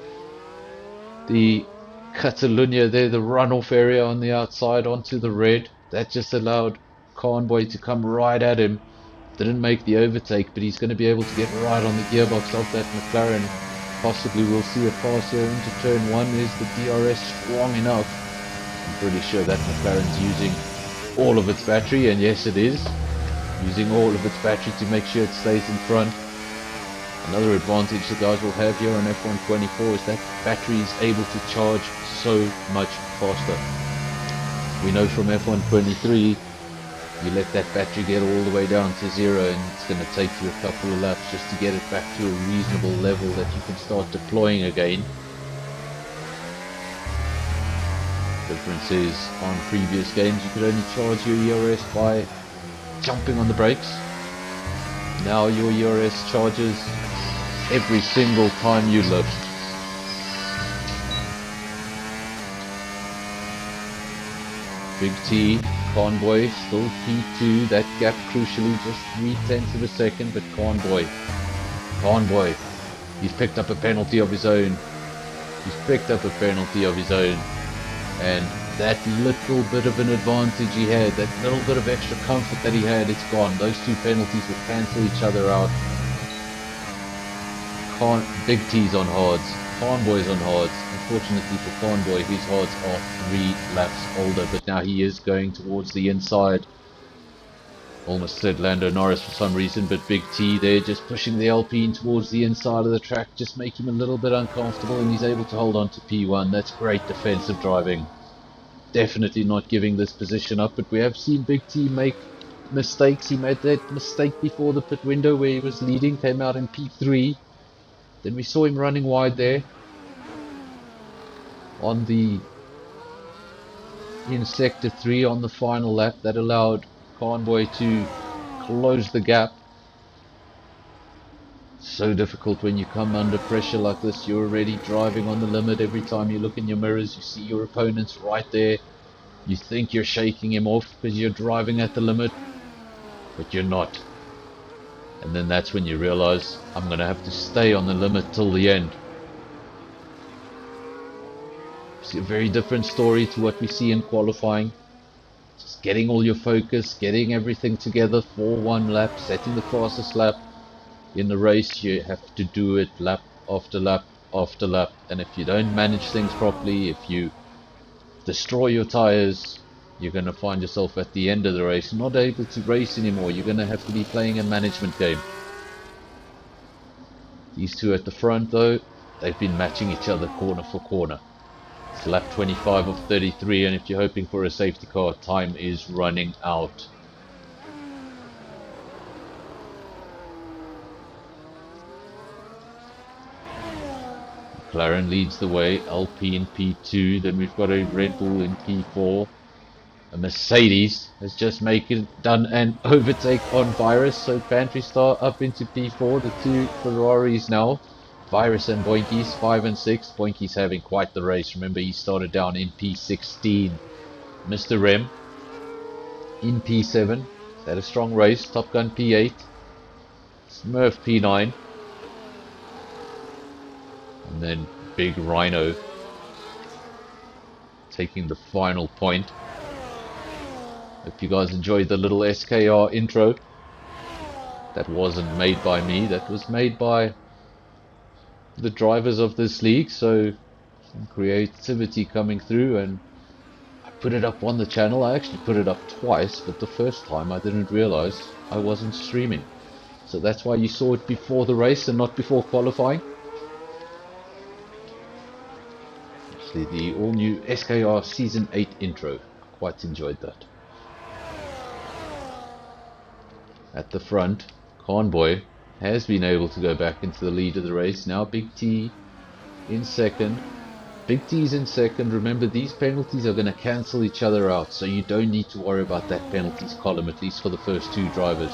the Catalunya there, the runoff area on the outside onto the red. That just allowed Convoy to come right at him. Didn't make the overtake, but he's going to be able to get right on the gearbox of that McLaren. Possibly we'll see a pass here into turn 1. Is the DRS strong enough? I'm pretty sure that McLaren's using all of its battery, and yes it is. Using all of its battery to make sure it stays in front. Another advantage the guys will have here on F124 is that battery is able to charge so much faster. We know from F123, you let that battery get all the way down to 0 and it's going to take you a couple of laps just to get it back to a reasonable level that you can start deploying again. Difference is, on previous games you could only charge your ERS by jumping on the brakes. Now your ERS charges every single time you lift. Big T, Convoy, still P2, that gap crucially just 0.3 of a second, but Convoy, he's picked up a penalty of his own. And that little bit of an advantage he had, that little bit of extra comfort that he had, it's gone. Those two penalties will cancel each other out. Big T's on hards, Convoy's on hards. Unfortunately for Convoy, his hards are 3 laps older, but now he is going towards the inside. Almost said Lando Norris for some reason, but Big T there just pushing the Alpine towards the inside of the track, just make him a little bit uncomfortable, and he's able to hold on to P1. That's great defensive driving. Definitely not giving this position up, but we have seen Big T make mistakes. He made that mistake before the pit window where he was leading, came out in P3. Then we saw him running wide there in sector 3 on the final lap. That allowed Convoy to close the gap. So difficult when you come under pressure like this. You're already driving on the limit. Every time you look in your mirrors, you see your opponent's right there. You think you're shaking him off because you're driving at the limit, but you're not. And then that's when you realize, I'm going to have to stay on the limit till the end. It's a very different story to what we see in qualifying. Just getting all your focus, getting everything together for one lap, setting the fastest lap. In the race, you have to do it lap after lap after lap. And if you don't manage things properly, if you destroy your tires, you're going to find yourself at the end of the race not able to race anymore. You're going to have to be playing a management game. These two at the front though, they've been matching each other corner for corner. It's lap 25 of 33, and if you're hoping for a safety car, time is running out. McLaren leads the way, Alpine P2, then we've got a Red Bull in P4. A Mercedes has just done an overtake on Virus, so Pantry Star up into P4, the two Ferraris now. Virus and Boinkies, 5 and 6. Boinkies having quite the race. Remember, he started down in P16. Mr. Rem in P7. Had a strong race. Top Gun P8. Smurf P9. And then Big Rhino taking the final point. Hope you guys enjoyed the little SKR intro. That wasn't made by me. That was made by the drivers of this league, so some creativity coming through, and I put it up on the channel. I actually put it up twice, but the first time I didn't realize I wasn't streaming, so that's why you saw it before the race and not before qualifying. Actually, the all new SKR Season 8 intro, I quite enjoyed that. At the front, Convoy has been able to go back into the lead of the race. Now Big T in second. Big T's in second. Remember, these penalties are going to cancel each other out, so you don't need to worry about that penalties column, at least for the first two drivers.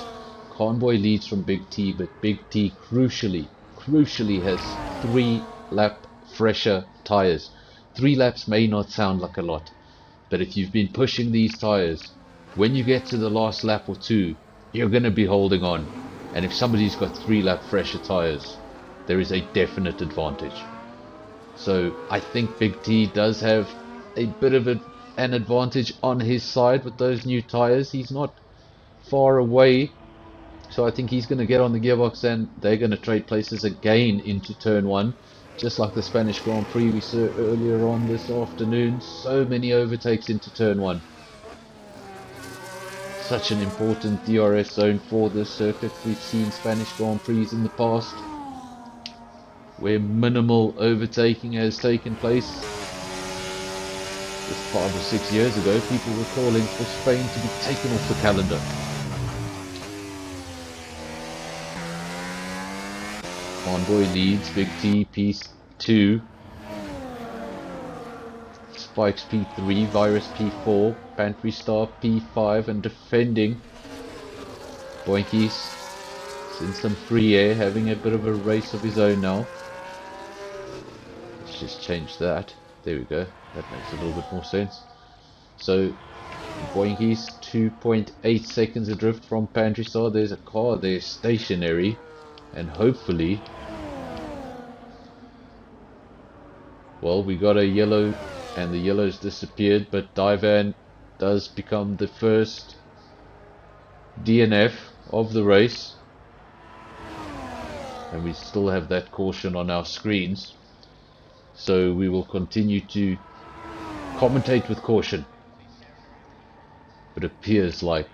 Convoy leads from Big T, but Big T crucially has 3 lap fresher tires. 3 laps may not sound like a lot, but if you've been pushing these tires, when you get to the last lap or two, you're going to be holding on. And if somebody's got 3 lap fresher tires, there is a definite advantage. So I think Big T does have a bit of an advantage on his side with those new tires. He's not far away, so I think he's going to get on the gearbox and they're going to trade places again into turn 1. Just like the Spanish Grand Prix we saw earlier on this afternoon. So many overtakes into turn 1. Such an important DRS zone for this circuit. We've seen Spanish Grand Prix in the past where minimal overtaking has taken place. Just 5 or 6 years ago, people were calling for Spain to be taken off the calendar. Convoy leads, Big T P2, Spikes P3, Virus P4, Pantry Star P5, and defending Boinkies It's in some free air, having a bit of a race of his own now. Let's just change that. There we go. That makes a little bit more sense. So, Boinky's 2.8 seconds adrift from Pantry Star. There's a car there stationary, and hopefully, well, we got a yellow, and the yellow's disappeared, but Divan does become the first DNF of the race, and we still have that caution on our screens, so we will continue to commentate with caution. But it appears like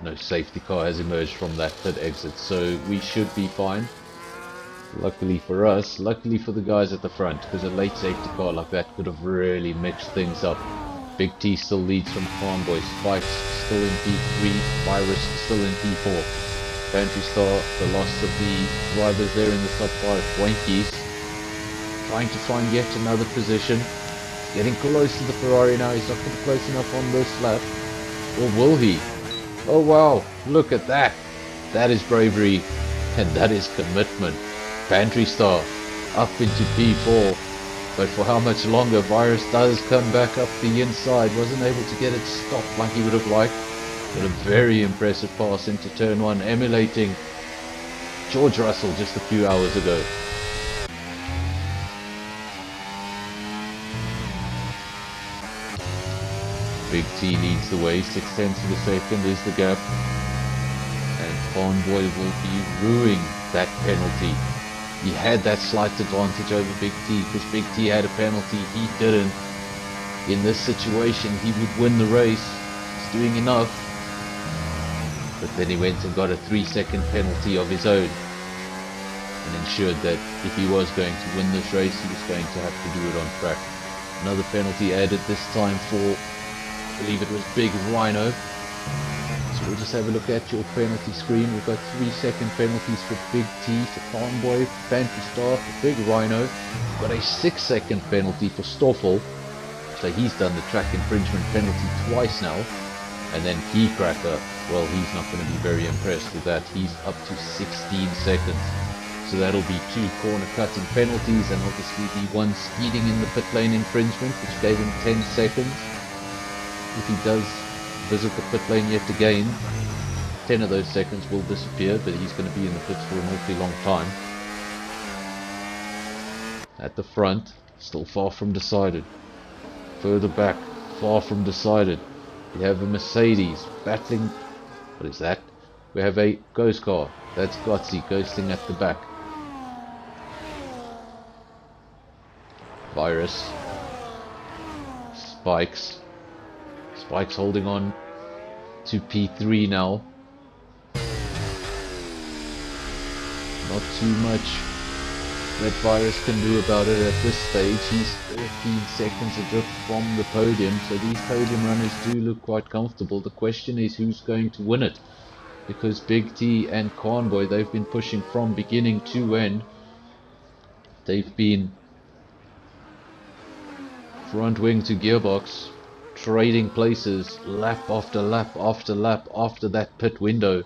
no safety car has emerged from that pit exit, so we should be fine. Luckily for us, luckily for the guys at the front, because a late safety car like that could have really mixed things up. Big T still leads from Convoy, Spikes still in P3, Virus still in P4. Pantry Star, the loss of the drivers there in the top 5. Boinkies trying to find yet another position. Getting close to the Ferrari now. He's not getting close enough on this lap. Or will he? Oh wow, look at that. That is bravery and that is commitment. Pantry Star up into P4. But for how much longer? Virus does come back up the inside. Wasn't able to get it stopped like he would have liked. But a very impressive pass into turn 1, emulating George Russell just a few hours ago. Big T leads the way, 6 tenths of a second is the gap. And Convoy will be ruining that penalty. He had that slight advantage over Big T because Big T had a penalty, he didn't. In this situation, he would win the race. He's doing enough. But then he went and got a 3-second penalty of his own and ensured that if he was going to win this race, he was going to have to do it on track. Another penalty added this time for, I believe it was Big Rhino. So we'll just have a look at your penalty screen. We've got 3-second penalties for Big T, for Farmboy, Pantry Star, for Big Rhino. We've got a 6-second penalty for Stoffel. So he's done the track infringement penalty twice now. And then P-Cracker, well, he's not going to be very impressed with that. He's up to 16 seconds. So that'll be 2 corner cutting penalties, and obviously the one speeding in the pit lane infringement, which gave him 10 seconds. If he does visit the pit lane yet again, 10 of those seconds will disappear, but he's going to be in the pits for an awfully long time. At the front, still far from decided. Further back, far from decided. We have a Mercedes battling. What is that? We have a ghost car. That's Gotsy ghosting at the back. Virus. Spikes. Spikes holding on to P3 now. Not too much that Virus can do about it at this stage. He's 13 seconds adrift from the podium, so these podium runners do look quite comfortable. The question is who's going to win it, because Big T and Convoy, they've been pushing from beginning to end. They've been front wing to gearbox, trading places lap after lap after lap after that pit window.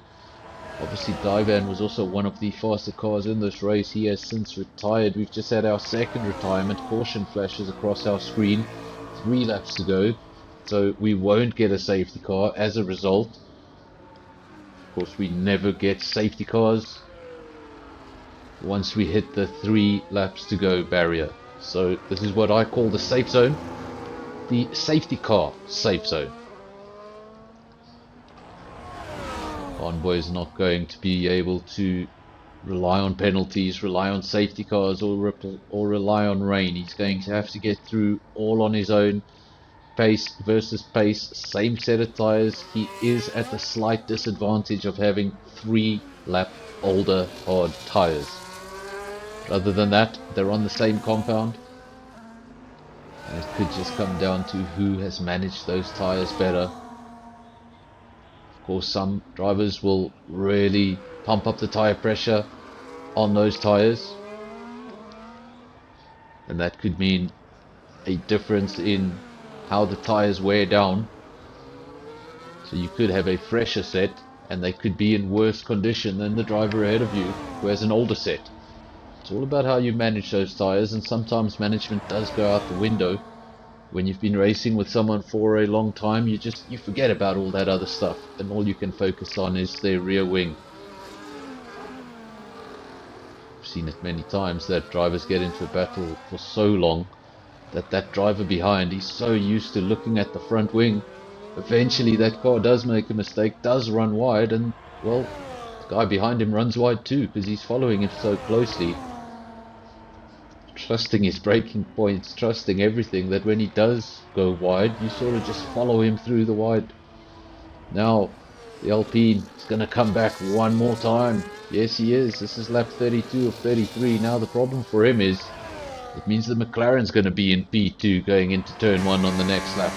Obviously Divan was also one of the faster cars in this race. He has since retired. We've just had our second retirement. Caution flashes across our screen. 3 laps to go. So we won't get a safety car as a result. Of course, we never get safety cars once we hit the 3 laps to go barrier. So this is what I call the safe zone. The safety car safe zone. Convoy is not going to be able to rely on penalties, rely on safety cars, or rely on rain. He's going to have to get through all on his own. Pace versus pace, same set of tires. He is at the slight disadvantage of having 3 lap older hard tires. But other than that, they're on the same compound. And it could just come down to who has managed those tires better. Of course, some drivers will really pump up the tire pressure on those tires, and that could mean a difference in how the tires wear down. So you could have a fresher set and they could be in worse condition than the driver ahead of you who has an older set. It's all about how you manage those tires, and sometimes management does go out the window. When you've been racing with someone for a long time, you forget about all that other stuff, and all you can focus on is their rear wing. I've seen it many times that drivers get into a battle for so long that driver behind, he's so used to looking at the front wing. Eventually that car does make a mistake, does run wide, and well, the guy behind him runs wide too because he's following him so closely, trusting his braking points, trusting everything, that when he does go wide, you sort of just follow him through the wide. Now, the Alpine is going to come back one more time. Yes, he is. This is lap 32 of 33. Now, the problem for him is it means the McLaren's going to be in P2 going into turn 1 on the next lap.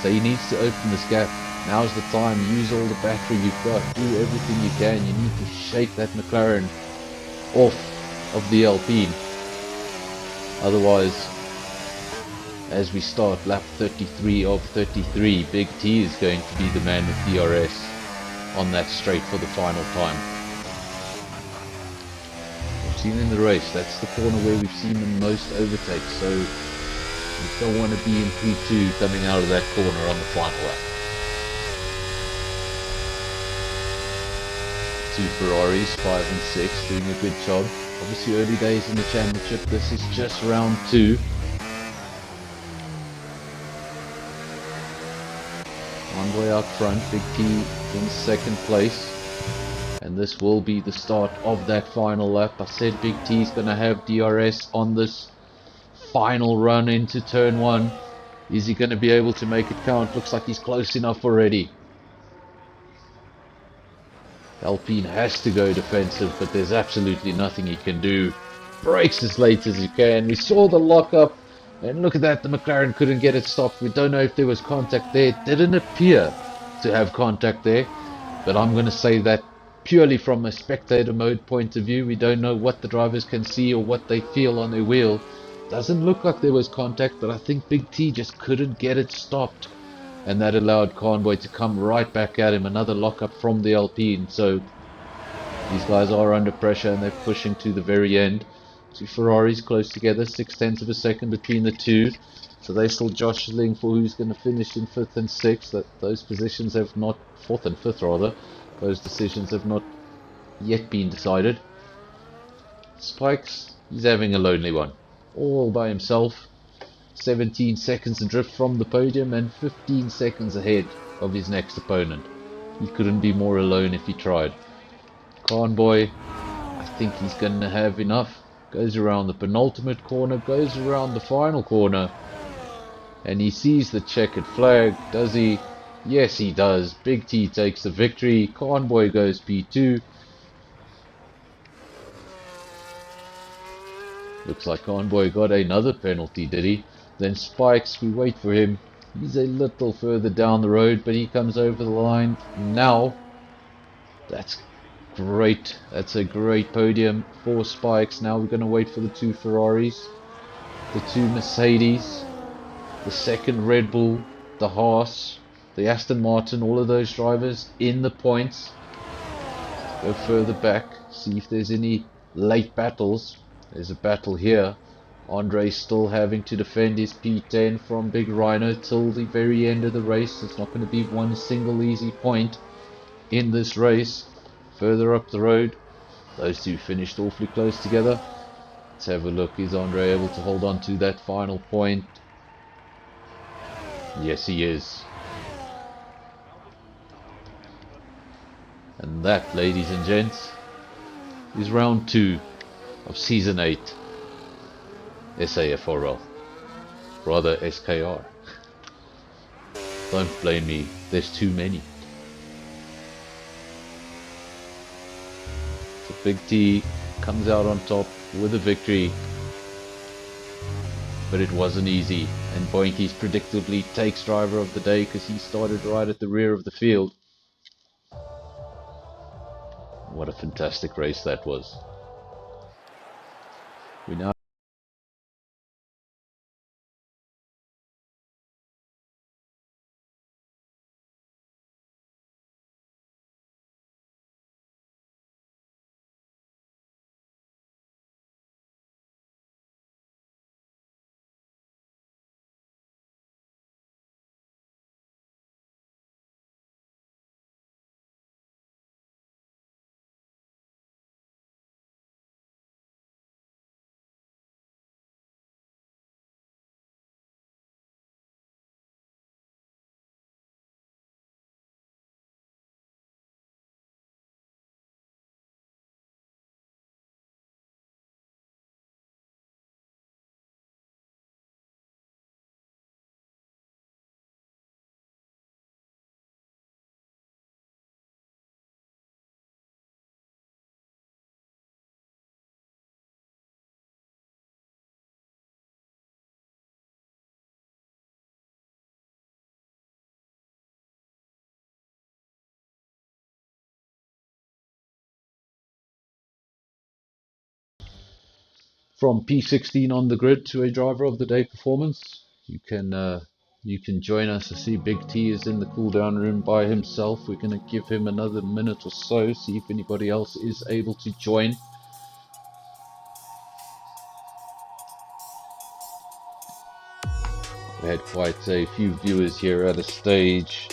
So he needs to open this gap. Now's the time. Use all the battery you've got. Do everything you can. You need to shake that McLaren off of the Alpine. Otherwise, as we start lap 33 of 33, Big T is going to be the man with DRS on that straight for the final time. We've seen in the race, that's the corner where we've seen the most overtakes, so we don't want to be in P2 coming out of that corner on the final lap. Two Ferraris, 5 and 6, doing a good job. Obviously early days in the championship, this is just round 2. Convoy out front, Big T in second place. And this will be the start of that final lap. I said Big T is going to have DRS on this final run into turn 1. Is he going to be able to make it count? Looks like he's close enough already. Alpine has to go defensive, but there's absolutely nothing he can do. Brakes as late as he can. We saw the lockup, and look at that, the McLaren couldn't get it stopped. We don't know if there was contact there. It didn't appear to have contact there, but I'm going to say that purely from a spectator mode point of view. We don't know what the drivers can see or what they feel on their wheel. Doesn't look like there was contact, but I think Big T just couldn't get it stopped, and that allowed Convoy to come right back at him. Another lockup from the Alpine. So these guys are under pressure and they're pushing to the very end. Two Ferraris close together, 0.6 of a second between the two. So they're still jostling for who's going to finish in 5th and 6th. Those positions have not, 4th and 5th rather, those decisions have not yet been decided. Spikes, he's having a lonely one, all by himself. 17 seconds adrift from the podium and 15 seconds ahead of his next opponent. He couldn't be more alone if he tried. Convoy, I think he's going to have enough. Goes around the penultimate corner, goes around the final corner, and he sees the checkered flag. Does he? Yes, he does. Big T takes the victory. Convoy goes P2. Looks like Convoy got another penalty, did he? Then Spikes, we wait for him. He's a little further down the road, but he comes over the line. Now, that's great. That's a great podium for Spikes. Now we're going to wait for the two Ferraris, the two Mercedes, the second Red Bull, the Haas, the Aston Martin, all of those drivers in the points. Go further back, see if there's any late battles. There's a battle here. Andre's still having to defend his P10 from Big Rhino till the very end of the race. It's not going to be one single easy point in this race. Further up the road, those two finished awfully close together. Let's have a look. Is Andre able to hold on to that final point? Yes, he is. And that, ladies and gents, is round 2 of Season 8 SAFRL. Rather SKR. Don't blame me, there's too many. So Big T comes out on top with a victory, but it wasn't easy, and Boinkies predictably takes driver of the day because he started right at the rear of the field. What a fantastic race that was. We now from P16 on the grid to a driver of the day performance. You can join us. I see Big T is in the cool down room by himself. We're going to give him another minute or so, see if anybody else is able to join. We had quite a few viewers here at a stage.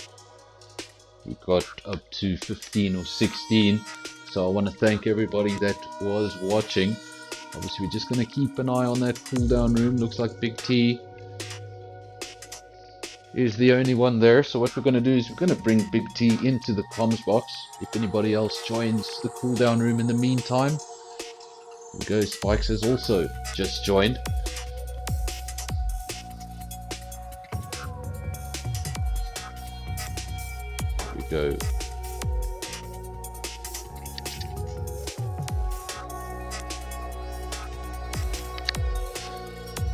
We got up to 15 or 16. So I want to thank everybody that was watching. Obviously we're just going to keep an eye on that cool down room. Looks like Big T is the only one there. So what we're going to do is we're going to bring Big T into the comms box. If anybody else joins the cool down room in the meantime. Here we go, Spikes has also just joined. Here we go.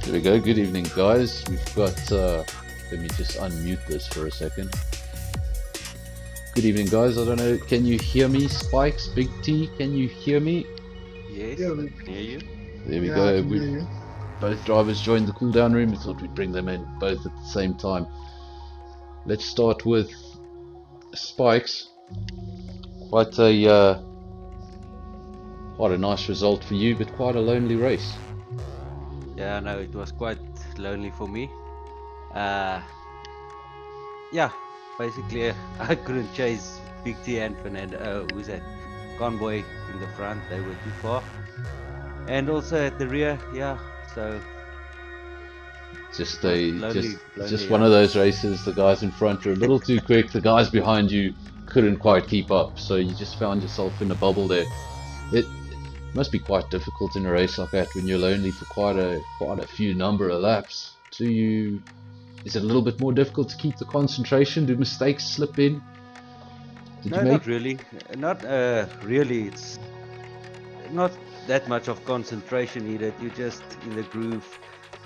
There we go. Good evening, guys. We've got, let me just unmute this for a second. Good evening, guys. I don't know, can you hear me? Spikes, Big T, can you hear me? Yes, Yeah, I can hear you. There we I go. can hear you. Both drivers joined the cool down room. We thought we'd bring them in both at the same time. Let's start with Spikes. Quite a nice result for you, but quite a lonely race. Yeah, no, it was quite lonely for me. Yeah, basically I couldn't chase Big T and Fernando. Who's that? Convoy in the front, they were too far. And also at the rear, yeah, so Just lonely, one of those races. The guys in front are a little too quick. The guys behind you couldn't quite keep up. So you just found yourself in a bubble there. It must be quite difficult in a race like that when you're lonely for quite a few number of laps. Is it a little bit more difficult to keep the concentration? Do mistakes slip in? No, not really. Not really. It's not that much of concentration needed. You're just in the groove,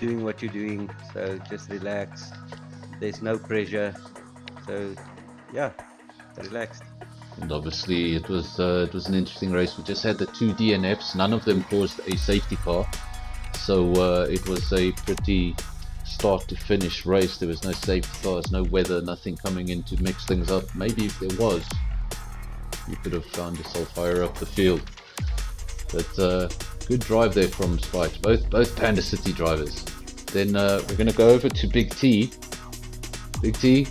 doing what you're doing. So just relax. There's no pressure. So yeah, relaxed. And obviously it was an interesting race. We just had the 2 DNFs. None of them caused a safety car. So it was a pretty start to finish race. There was no safety cars, no weather, nothing coming in to mix things up. Maybe if there was, you could have found yourself higher up the field. But good drive there from Spikes, both Panda City drivers. Then we're going to go over to Big T. Big T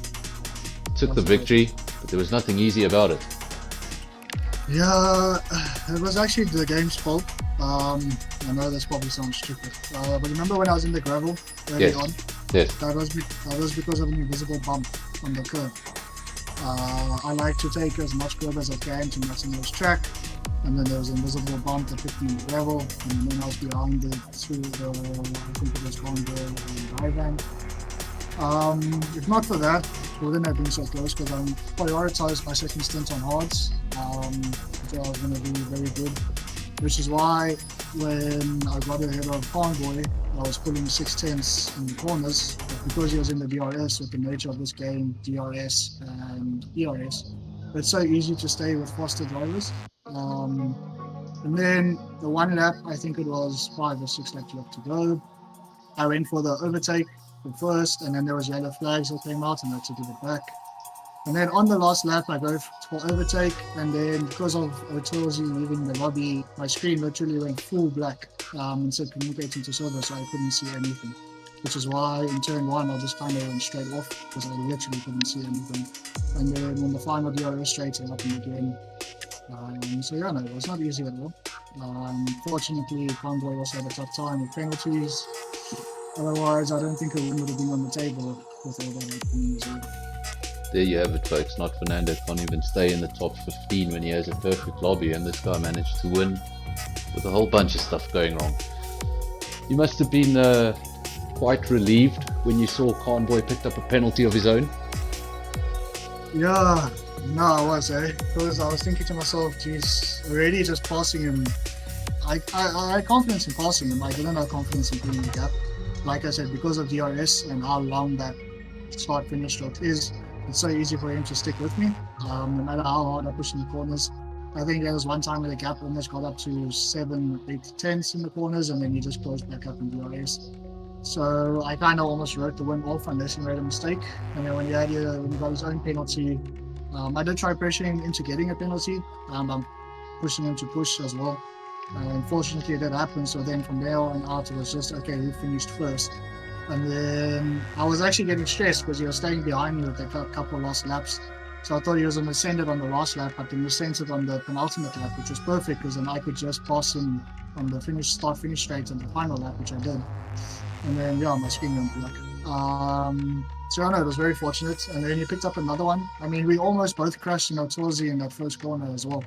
took the victory, but there was nothing easy about it. Yeah, it was actually the game's fault. I know this probably sounds stupid, but remember when I was in the gravel early on? Yes. That was because of an invisible bump on the curb. I like to take as much curb as I can to maximize track, and then there was an invisible bump that hit me in the gravel, and then I was behind it through the, I think it was Congo and Ivan. If not for that, it wouldn't have been so close because I prioritized my second stint on hards. I thought I was going to be very good, which is why when I got ahead of Convoy, I was pulling 6/10 in the corners, but because he was in the DRS with the nature of this game, DRS and ERS, it's so easy to stay with faster drivers. And then the one lap, I think it was 5 or 6 laps left to go. I went for the overtake first, and then there was yellow flags that came out, and I had to give it back. And then on the last lap, I go for overtake, and then because of Otozi leaving the lobby, my screen literally went full black and said communicating to server, so I couldn't see anything. Which is why in turn 1, I just kind of went straight off because I literally couldn't see anything. And then when the final DRS straight happened again. So yeah, no, it was not easy at all. Fortunately, Convoy also had a tough time with penalties. Otherwise, I don't think it would have been on the table with all that happening as well. There you have it, folks. Not Fernando can't even stay in the top 15 when he has a perfect lobby, and this guy managed to win with a whole bunch of stuff going wrong. You must have been quite relieved when you saw Convoy picked up a penalty of his own. Yeah, no, I was, because I was thinking to myself, geez, already just passing him. I had confidence in passing him. I didn't have confidence in putting the gap. Like I said, because of DRS and how long that start-finish stroke is, it's so easy for him to stick with me. No matter how hard I push in the corners, I think there was one time where the gap almost got up to 7, 8 tenths in the corners, and then he just closed back up in DRS. So I kind of almost wrote the win off unless he made a mistake. And then when he got his own penalty, I did try pressuring him into getting a penalty. I'm pushing him to push as well. Unfortunately, it did happen. So then from there on out, it was just, okay, who finished first? And then I was actually getting stressed because he was staying behind me with a couple of last laps. So I thought he was going to send it on the last lap, but then he sent it on the penultimate lap, which was perfect because then I could just pass him on the start-finish straight on the final lap, which I did. And then, yeah, my screen went black. So I know it was very fortunate. And then he picked up another one. I mean, we almost both crashed in Torzy in that first corner as well.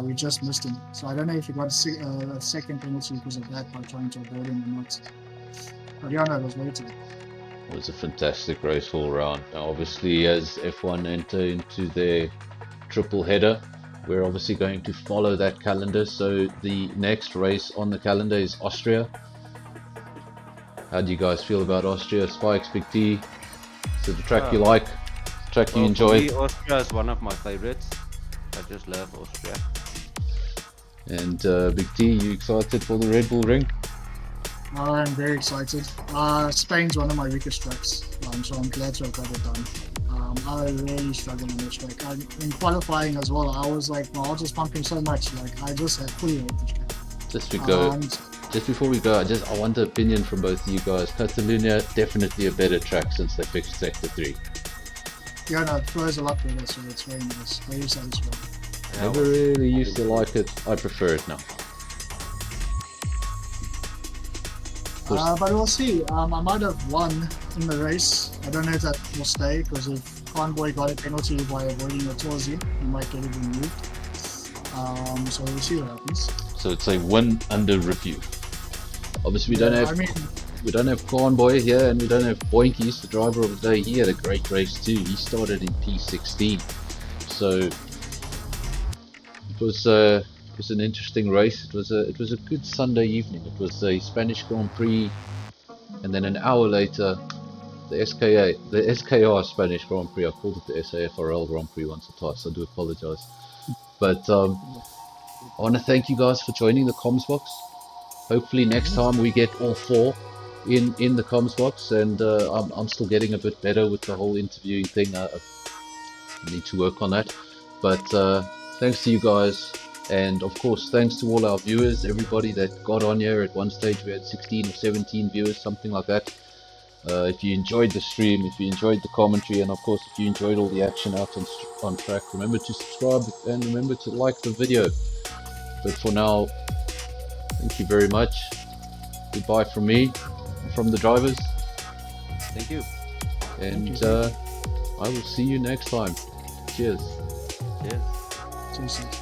We just missed him. So I don't know if he got a second penalty because of that by trying to avoid him or not. But yeah, no, it was very tight. It was a fantastic race all around. Now, obviously, as F1 enter into their triple header, we're obviously going to follow that calendar. So the next race on the calendar is Austria. How do you guys feel about Austria? Spikes, Big T? Is it a track you like? Track you enjoy? For me, Austria is one of my favorites. I just love Austria. And Big T, you excited for the Red Bull Ring? I'm very excited. Spain's one of my weakest tracks, so I'm glad to have got it done. I really struggled on this track. In qualifying as well, I was like, my heart was pumping so much. Like, I just had fully hate this track. Just before we go, I want the opinion from both of you guys. Catalunya, definitely a better track since they fixed Sector 3. Yeah, no, it flows a lot better, so it's very nice, very satisfying. Never really used to like it. I prefer it now. But we'll see. I might have won in the race. I don't know if that will stay, because if Convoy got a penalty by avoiding a Torzy, he might get it removed. So we'll see what happens. So it's a win under review. Obviously, we don't have Convoy here, and we don't have Boinkies, the driver of the day. He had a great race too. He started in P16, so it was an interesting race. It was a good Sunday evening. It was a Spanish Grand Prix, and then an hour later, the SKR Spanish Grand Prix. I called it the SAFRL Grand Prix once or twice. I do apologize, but I want to thank you guys for joining the comms box. Hopefully next time we get all 4 in the comms box, and I'm still getting a bit better with the whole interviewing thing. I need to work on that, but thanks to you guys, and of course thanks to all our viewers, everybody that got on here. At one stage we had 16 or 17 viewers, something like that. If you enjoyed the stream, if you enjoyed the commentary, and of course if you enjoyed all the action out on track, remember to subscribe and remember to like the video. But for now, thank you very much. Goodbye from me, from the drivers. Thank you. And I will see you next time. Cheers. Cheers. Cheers.